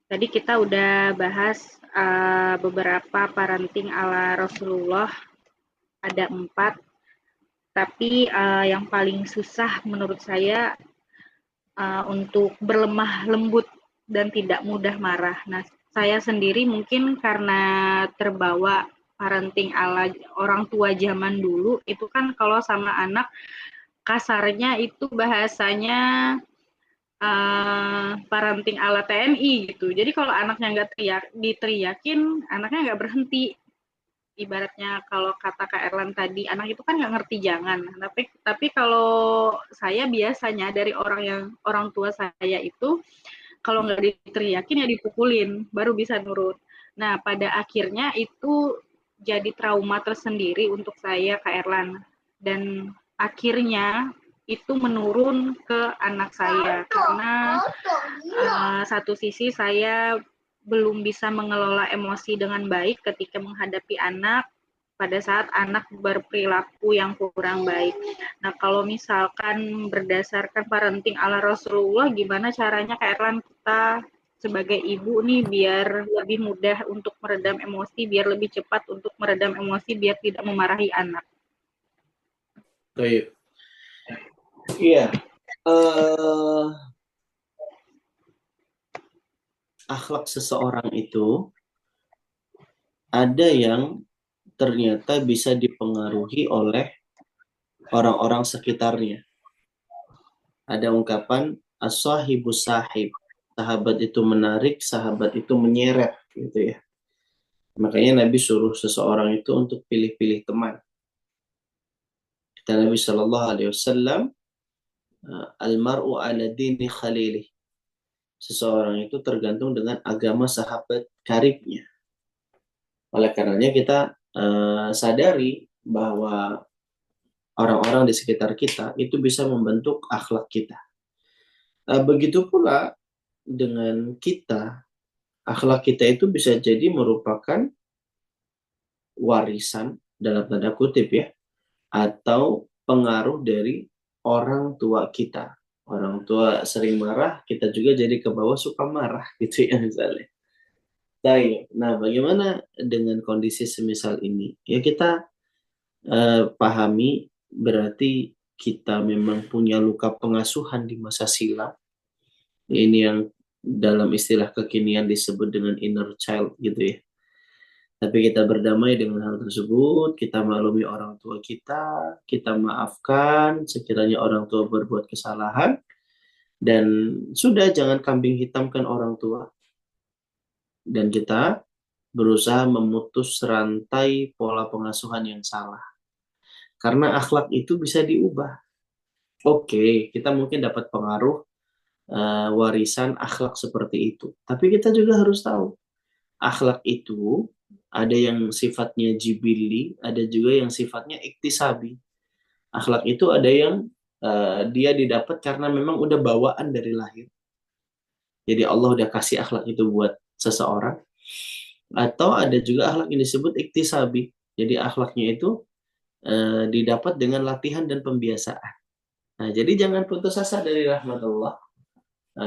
Tadi kita udah bahas beberapa parenting ala Rasulullah, ada 4, tapi yang paling susah menurut saya untuk berlemah lembut dan tidak mudah marah. Nah, saya sendiri mungkin karena terbawa parenting ala orang tua zaman dulu, itu kan kalau sama anak kasarnya itu bahasanya parenting ala TNI gitu. Jadi kalau anaknya nggak diteriakin, anaknya nggak berhenti. Ibaratnya kalau kata Kak Erlan tadi, anak itu kan nggak ngerti jangan. Tapi kalau saya biasanya dari orang tua saya itu, kalau nggak diteriakin ya dipukulin, baru bisa nurut. Nah, pada akhirnya itu jadi trauma tersendiri untuk saya, Kak Erlan. Dan akhirnya itu menurun ke anak saya karena satu sisi saya belum bisa mengelola emosi dengan baik ketika menghadapi anak pada saat anak berperilaku yang kurang baik. Nah, kalau misalkan berdasarkan parenting ala Rasulullah, gimana caranya Kak Erlan kita sebagai ibu nih biar lebih mudah untuk meredam emosi, biar lebih cepat untuk meredam emosi, biar tidak memarahi anak? Baik. Iya. Akhlak seseorang itu ada yang ternyata bisa dipengaruhi oleh orang-orang sekitarnya. Ada ungkapan as-sahibus sahib. Sahabat itu menarik, sahabat itu menyeret gitu ya. Makanya Nabi suruh seseorang itu untuk pilih-pilih teman. Kata Nabi Shallallahu Alaihi Wasallam, almaru ala dini khalilih. Seseorang itu tergantung dengan agama sahabat karibnya. Oleh karenanya kita sadari bahwa orang-orang di sekitar kita itu bisa membentuk akhlak kita. Begitu pula dengan kita, akhlak kita itu bisa jadi merupakan warisan dalam tanda kutip ya, atau pengaruh dari orang tua kita. Orang tua sering marah, kita juga jadi ke bawah suka marah gitu ya misalnya. Nah, bagaimana dengan kondisi semisal ini? Ya kita pahami berarti kita memang punya luka pengasuhan di masa silam. Ini yang dalam istilah kekinian disebut dengan inner child gitu ya. Tapi kita berdamai dengan hal tersebut, kita maklumi orang tua kita maafkan sekiranya orang tua berbuat kesalahan, dan sudah jangan kambing hitamkan orang tua. Dan kita berusaha memutus rantai pola pengasuhan yang salah. Karena akhlak itu bisa diubah. Oke, kita mungkin dapat pengaruh warisan akhlak seperti itu. Tapi kita juga harus tahu, akhlak itu ada yang sifatnya jibili, ada juga yang sifatnya iktisabi. Akhlak itu ada yang dia didapat karena memang udah bawaan dari lahir. Jadi Allah udah kasih akhlak itu buat seseorang. Atau ada juga akhlak yang disebut iktisabi. Jadi akhlaknya itu didapat dengan latihan dan pembiasaan. Nah, jadi jangan putus asa dari rahmat Allah.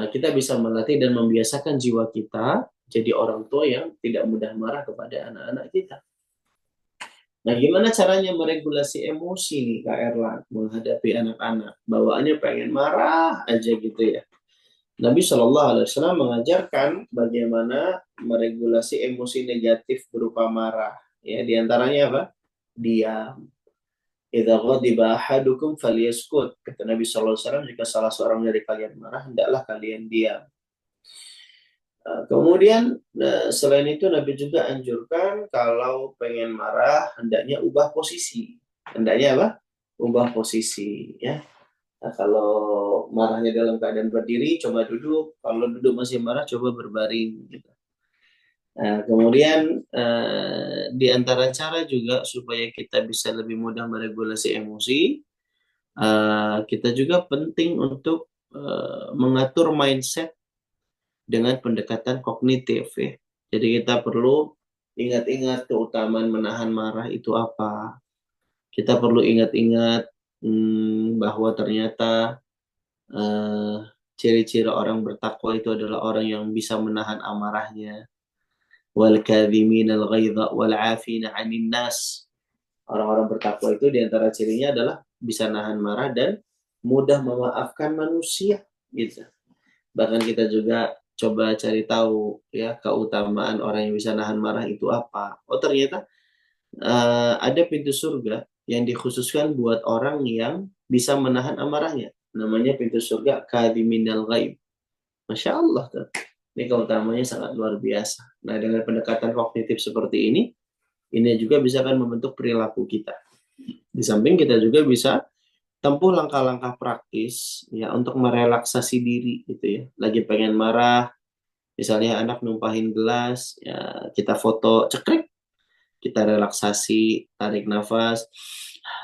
Kita bisa melatih dan membiasakan jiwa kita jadi orang tua yang tidak mudah marah kepada anak-anak kita. Nah, gimana caranya meregulasi emosi nih Kak Erlan menghadapi anak-anak? Bawaannya pengen marah aja gitu ya. Nabi Shallallahu Alaihi Wasallam mengajarkan bagaimana meregulasi emosi negatif berupa marah. Ya, diantaranya apa? Diam. Idza ghadiba ahadukum falyaskut. Kata Nabi Shallallahu Alaihi Wasallam, jika salah seorang dari kalian marah, hendaklah kalian diam. Kemudian selain itu Nabi juga anjurkan kalau pengen marah hendaknya ubah posisi. Hendaknya apa? Ubah posisi ya. Nah, kalau marahnya dalam keadaan berdiri coba duduk, kalau duduk masih marah coba berbaring gitu. Nah, kemudian di antara cara juga supaya kita bisa lebih mudah meregulasi emosi, kita juga penting untuk mengatur mindset dengan pendekatan kognitif ya. Jadi kita perlu ingat-ingat keutamaan menahan marah itu apa. Kita perlu ingat-ingat bahwa ternyata ciri-ciri orang bertakwa itu adalah orang yang bisa menahan amarahnya. Wal kadhiminal ghaidha wal 'afina 'anil nas. Orang-orang bertakwa itu diantara cirinya adalah bisa nahan marah dan mudah memaafkan manusia gitu. Bahkan kita juga coba cari tahu ya keutamaan orang yang bisa nahan marah itu apa. Oh ternyata ada pintu surga yang dikhususkan buat orang yang bisa menahan amarahnya. Namanya pintu surga kadhiminal ghaib. Masya Allah tuh. Ini keutamanya sangat luar biasa. Nah dengan pendekatan kognitif seperti ini juga bisa kan membentuk perilaku kita. Di samping kita juga bisa tempuh langkah-langkah praktis ya untuk merelaksasi diri gitu ya. Lagi pengen marah, misalnya anak numpahin gelas, ya kita foto cekrek, kita relaksasi, tarik nafas,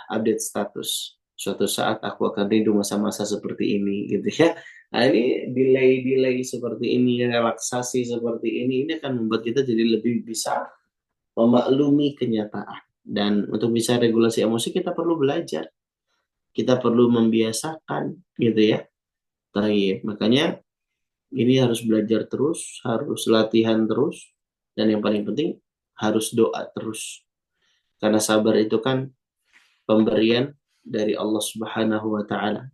update status. Suatu saat aku akan rindu masa-masa seperti ini gitu ya. Nah ini delay seperti ini, relaksasi seperti ini akan membuat kita jadi lebih bisa memaklumi kenyataan. Dan untuk bisa regulasi emosi kita perlu belajar. Kita perlu membiasakan gitu ya. Baik, makanya ini harus belajar terus, harus latihan terus, dan yang paling penting harus doa terus. Karena sabar itu kan pemberian dari Allah Subhanahu wa taala.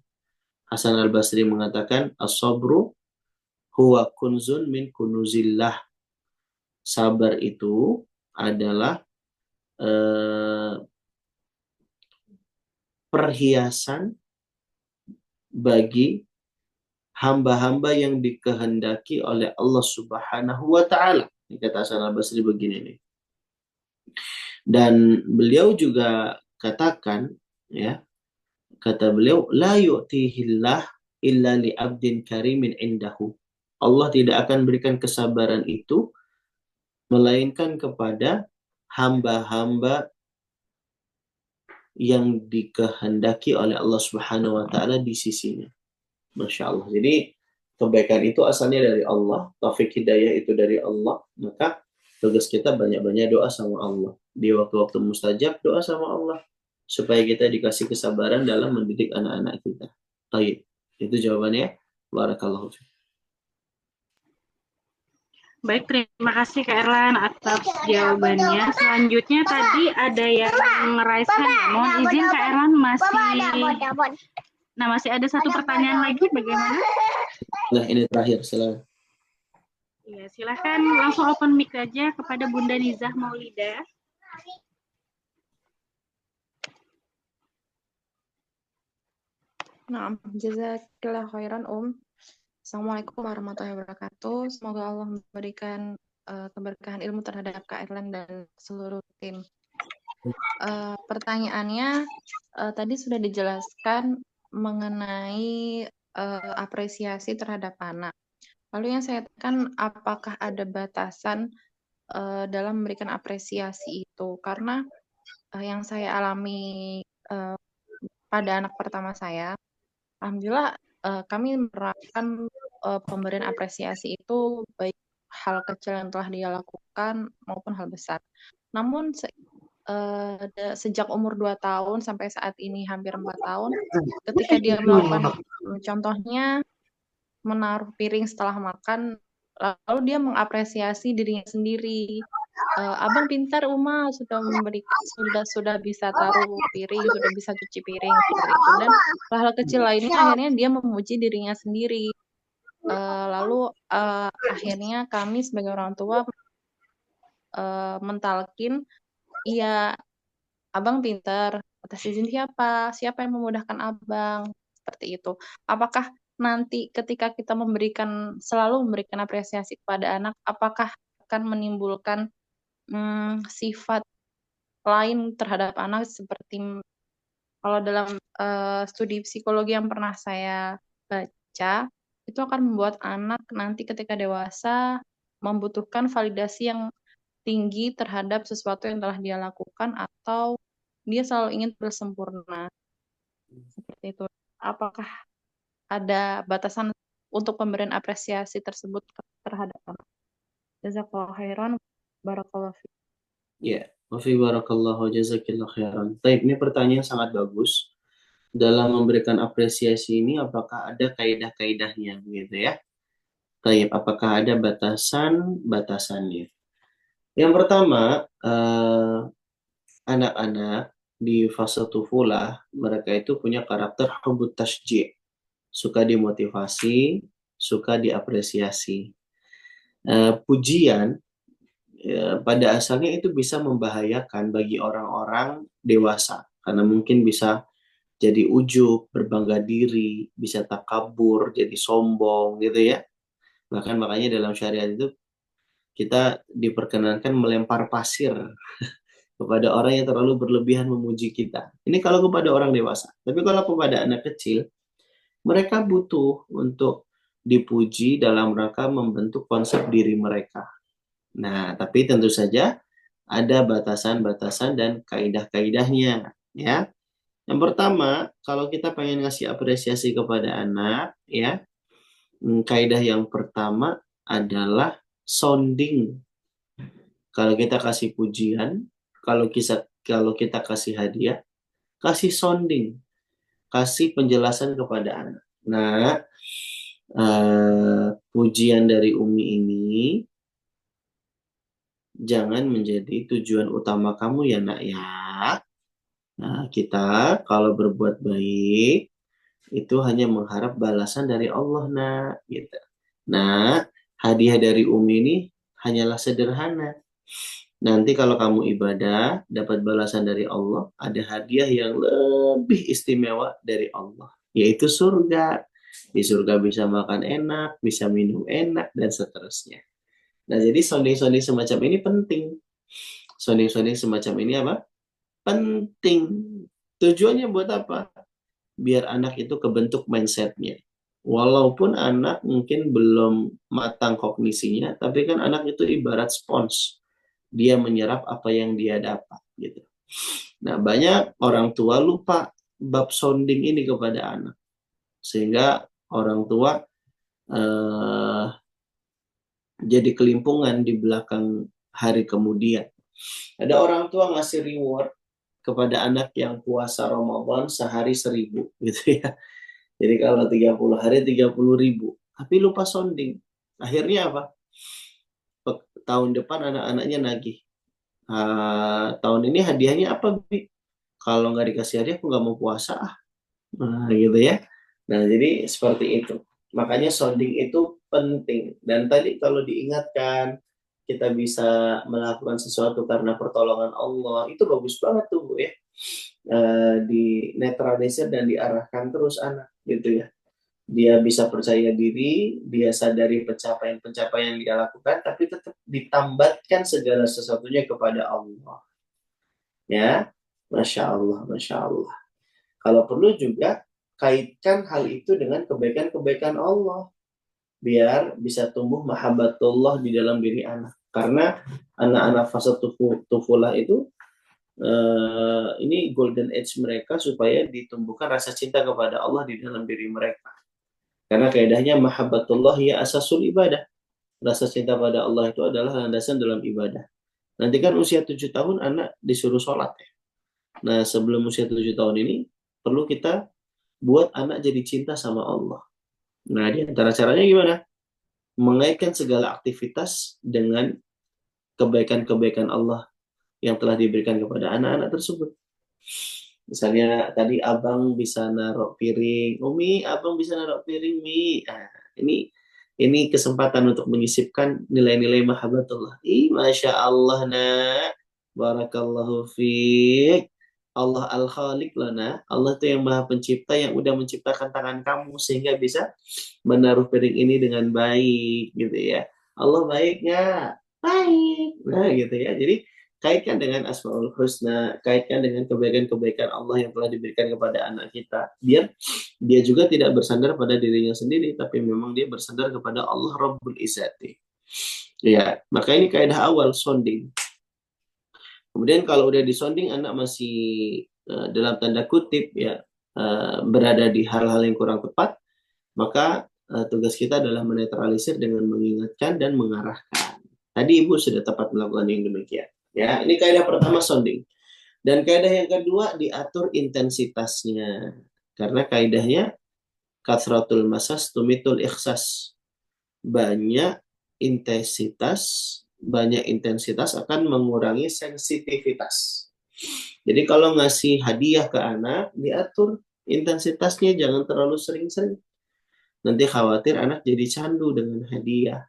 Hasan Al-Basri mengatakan, as-sabru huwa kunzun min kunuzillah. Sabar itu adalah perhiasan bagi hamba-hamba yang dikehendaki oleh Allah Subhanahu wa taala. Ini kata Hasan Al-Basri begini nih. Dan beliau juga katakan ya, Kata beliau, la yu'tihillah illa li'abdin karimin indahu. Allah tidak akan berikan kesabaran itu melainkan kepada hamba-hamba yang dikehendaki oleh Allah Subhanahu wa taala di sisinya. Masya Allah. Jadi kebaikan itu asalnya dari Allah, taufik hidayah itu dari Allah, maka tugas kita banyak-banyak doa sama Allah. Di waktu-waktu mustajab doa sama Allah supaya kita dikasih kesabaran dalam mendidik anak-anak kita. Baik, itu jawabannya. Barakallahu fiik. Baik, terima kasih Kak Erlan atas jawabannya. Selanjutnya tadi ada yang nge-raise hand ya. Mohon izin Kak Erlan masih ada satu pertanyaan lagi, bagaimana? Nah, ini terakhir, silakan. Iya, silakan langsung open mic aja kepada Bunda Nizah Maulida. Nah, jazakallah khairan Assalamualaikum warahmatullahi wabarakatuh. Semoga Allah memberikan keberkahan ilmu terhadap Kak Erlan dan seluruh tim. Pertanyaannya tadi sudah dijelaskan mengenai apresiasi terhadap anak. Lalu yang saya tanyakan, apakah ada batasan dalam memberikan apresiasi itu? Karena yang saya alami pada anak pertama saya, alhamdulillah kami menerapkan pemberian apresiasi itu baik hal kecil yang telah dia lakukan maupun hal besar. Namun sejak umur 2 tahun sampai saat ini hampir 4 tahun, ketika dia melakukan contohnya menaruh piring setelah makan, lalu dia mengapresiasi dirinya sendiri. Abang pintar, Uma sudah bisa taruh piring, sudah bisa cuci piring seperti itu. Dan hal kecil lainnya akhirnya dia memuji dirinya sendiri. Lalu akhirnya kami sebagai orang tua mentalkin, iya abang pintar, atas izin siapa yang memudahkan abang, seperti itu. Apakah nanti ketika kita selalu memberikan apresiasi kepada anak, apakah akan menimbulkan sifat lain terhadap anak, seperti kalau dalam studi psikologi yang pernah saya baca, itu akan membuat anak nanti ketika dewasa membutuhkan validasi yang tinggi terhadap sesuatu yang telah dia lakukan, atau dia selalu ingin bersempurna. Seperti itu. Apakah ada batasan untuk pemberian apresiasi tersebut terhadap anak? Jazakallahu khairan, barakallahu fiik. Ya, wa fi barakallahu jazakillahu khairan. Baik, ini pertanyaan sangat bagus. Dalam memberikan apresiasi ini apakah ada kaidah-kaidahnya gitu ya? Baik, apakah ada batasannya? Yang pertama, anak-anak di fase tufulah, mereka itu punya karakter hubut tasji', suka dimotivasi, suka diapresiasi. Pujian pada asalnya itu bisa membahayakan bagi orang-orang dewasa, karena mungkin bisa jadi ujub, berbangga diri, bisa takabur, jadi sombong gitu ya. Bahkan makanya dalam syariat itu kita diperkenankan melempar pasir kepada orang yang terlalu berlebihan memuji kita. Ini kalau kepada orang dewasa. Tapi kalau kepada anak kecil, mereka butuh untuk dipuji dalam rangka membentuk konsep diri mereka. Nah, tapi tentu saja ada batasan-batasan dan kaidah-kaidahnya, ya. Yang pertama, kalau kita pengen ngasih apresiasi kepada anak, ya, kaidah yang pertama adalah sounding. Kalau kita kasih pujian, kalau kita kasih hadiah, kasih sounding, kasih penjelasan kepada anak. Nah, pujian dari Umi ini jangan menjadi tujuan utama kamu ya nak ya. Nah, kita kalau berbuat baik itu hanya mengharap balasan dari Allah nak gitu. Nah, hadiah dari Umi ini hanyalah sederhana. Nanti kalau kamu ibadah dapat balasan dari Allah, ada hadiah yang lebih istimewa dari Allah, yaitu surga. Di surga bisa makan enak, bisa minum enak, dan seterusnya. Nah, jadi sounding-sounding semacam ini penting. Sounding-sounding semacam ini apa? Penting. Tujuannya buat apa? biar anak itu kebentuk mindsetnya. Walaupun anak mungkin belum matang kognisinya, tapi kan anak itu ibarat spons. Dia menyerap apa yang dia dapat gitu. Nah, banyak orang tua lupa bab sounding ini kepada anak. Sehingga orang tua jadi kelimpungan di belakang hari kemudian. Ada orang tua ngasih reward kepada anak yang puasa Ramadan sehari 1.000 gitu ya. Jadi kalau 30 hari 30.000, tapi lupa sounding. Akhirnya apa? Tahun depan anak-anaknya nagih. Tahun ini hadiahnya apa, Bi? Kalau nggak dikasih hadiah aku nggak mau puasa. Nah, gitu ya. Nah, jadi seperti itu. Makanya sounding itu penting. Dan tadi kalau diingatkan, kita bisa melakukan sesuatu karena pertolongan Allah, itu bagus banget tuh, Bu ya. Di netralisir dan diarahkan terus anak, gitu ya. Dia bisa percaya diri, dia sadari pencapaian-pencapaian yang dia lakukan, tapi tetap ditambatkan segala sesuatunya kepada Allah. Ya, Masya Allah, Masya Allah. Kalau perlu juga kaitkan hal itu dengan kebaikan-kebaikan Allah, biar bisa tumbuh mahabbatullah di dalam diri anak. Karena anak-anak fase tufulah itu ini golden age mereka supaya ditumbuhkan rasa cinta kepada Allah di dalam diri mereka. Karena kaidahnya mahabbatullah ya asasul ibadah. Rasa cinta pada Allah itu adalah landasan dalam ibadah. Nanti kan usia 7 tahun anak disuruh sholat ya. Nah, sebelum usia 7 tahun ini perlu kita buat anak jadi cinta sama Allah. Nah, di antara caranya gimana? Mengaitkan segala aktivitas dengan kebaikan-kebaikan Allah yang telah diberikan kepada anak-anak tersebut. Misalnya tadi abang bisa naruh piring, Umi, abang bisa naruh piring, Mi. Nah, ini kesempatan untuk menyisipkan nilai-nilai mahabbatullah. Masya Allah, nak. Barakallahu fiik. Allah Al-Khaliq loh, nak. Allah itu yang maha pencipta yang udah menciptakan tangan kamu sehingga bisa menaruh piring ini dengan baik, gitu ya. Allah baik nggak? Baik. Nah, gitu ya. Jadi kaitkan dengan Asmaul Husna, kaitkan dengan kebaikan-kebaikan Allah yang telah diberikan kepada anak kita. Biar dia juga tidak bersandar pada dirinya sendiri, tapi memang dia bersandar kepada Allah Rabbul Izzati. Ya, maka ini kaidah awal sounding. Kemudian kalau udah disonding anak masih dalam tanda kutip ya berada di hal-hal yang kurang tepat, maka tugas kita adalah menetralisir dengan mengingatkan dan mengarahkan. Tadi Ibu sudah tepat melakukan yang demikian. Ya, ini kaidah pertama sounding. Dan kaidah yang kedua diatur intensitasnya. Karena kaidahnya kathratul masas tumitul ikhsas. Banyak intensitas akan mengurangi sensitivitas. Jadi kalau ngasih hadiah ke anak, diatur intensitasnya, jangan terlalu sering-sering. Nanti khawatir anak jadi candu dengan hadiah.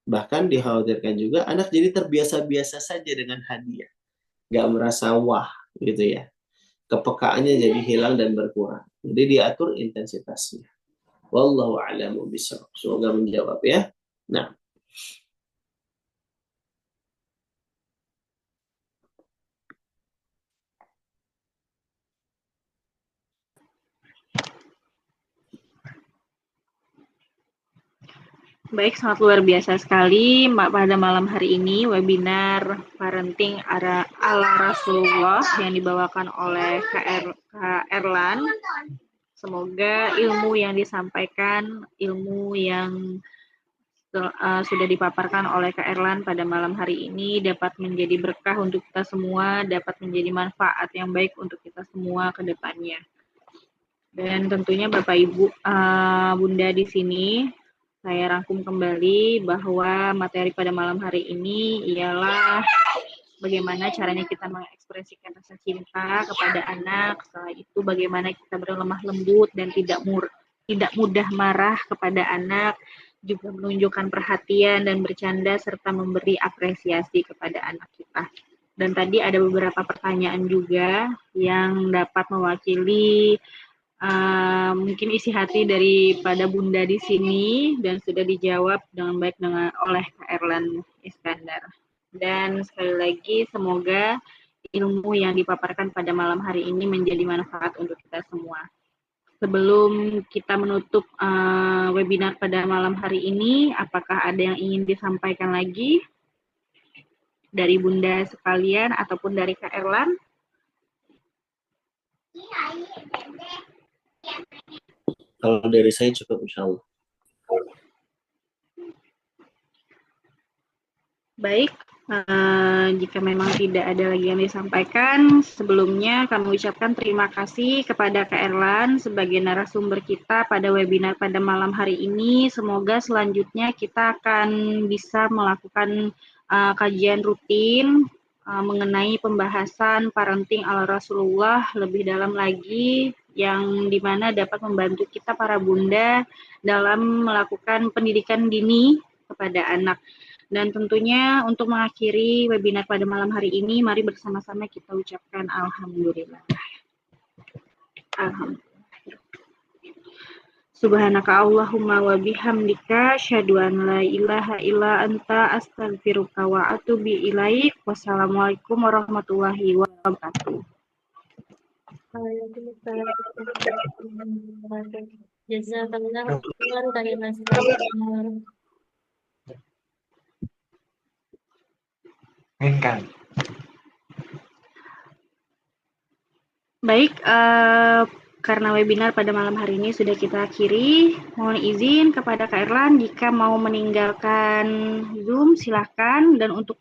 Bahkan dikhawatirkan juga anak jadi terbiasa-biasa saja dengan hadiah. Nggak merasa wah gitu ya. Kepekaannya jadi hilang dan berkurang. Jadi diatur intensitasnya. Wallahu a'lamu bishawab. Semoga menjawab ya. Nah, Baik, sangat luar biasa sekali pada malam hari ini webinar parenting ala Rasulullah yang dibawakan oleh Kak Erlan. Semoga ilmu yang disampaikan, ilmu yang sudah dipaparkan oleh Kak Erlan pada malam hari ini dapat menjadi berkah untuk kita semua, dapat menjadi manfaat yang baik untuk kita semua ke depannya. Dan tentunya Bapak Ibu Bunda di sini saya rangkum kembali bahwa materi pada malam hari ini ialah bagaimana caranya kita mengekspresikan rasa cinta kepada anak. Setelah itu bagaimana kita berlemah lembut dan tidak mudah marah kepada anak, juga menunjukkan perhatian dan bercanda serta memberi apresiasi kepada anak kita. Dan tadi ada beberapa pertanyaan juga yang dapat mewakili mungkin isi hati daripada Bunda di sini dan sudah dijawab dengan baik oleh Kak Erlan Iskandar. Dan sekali lagi semoga ilmu yang dipaparkan pada malam hari ini menjadi manfaat untuk kita semua. Sebelum kita menutup webinar pada malam hari ini, apakah ada yang ingin disampaikan lagi dari Bunda sekalian ataupun dari Kak Erlan? Kalau dari saya cukup, insya Allah. Baik, jika memang tidak ada lagi yang disampaikan, sebelumnya kami ucapkan terima kasih kepada Kak Erlan sebagai narasumber kita pada webinar pada malam hari ini. Semoga selanjutnya kita akan bisa melakukan kajian rutin mengenai pembahasan parenting ala Rasulullah lebih dalam lagi, yang dimana dapat membantu kita para bunda dalam melakukan pendidikan dini kepada anak. Dan tentunya untuk mengakhiri webinar pada malam hari ini, mari bersama-sama kita ucapkan Alhamdulillah. Alhamdulillah. Subhanaka Allahumma wa bihamdika asyhadu an la ilaha illa anta astaghfiruka wa atubu ilaik. Wassalamualaikum warahmatullahi wabarakatuh. Waalaikumsalam warahmatullahi wabarakatuh. Jazakallahu khairan. Inginkan. Baik, karena webinar pada malam hari ini sudah kita akhiri, mohon izin kepada Kak Erlan jika mau meninggalkan Zoom silahkan, dan untuk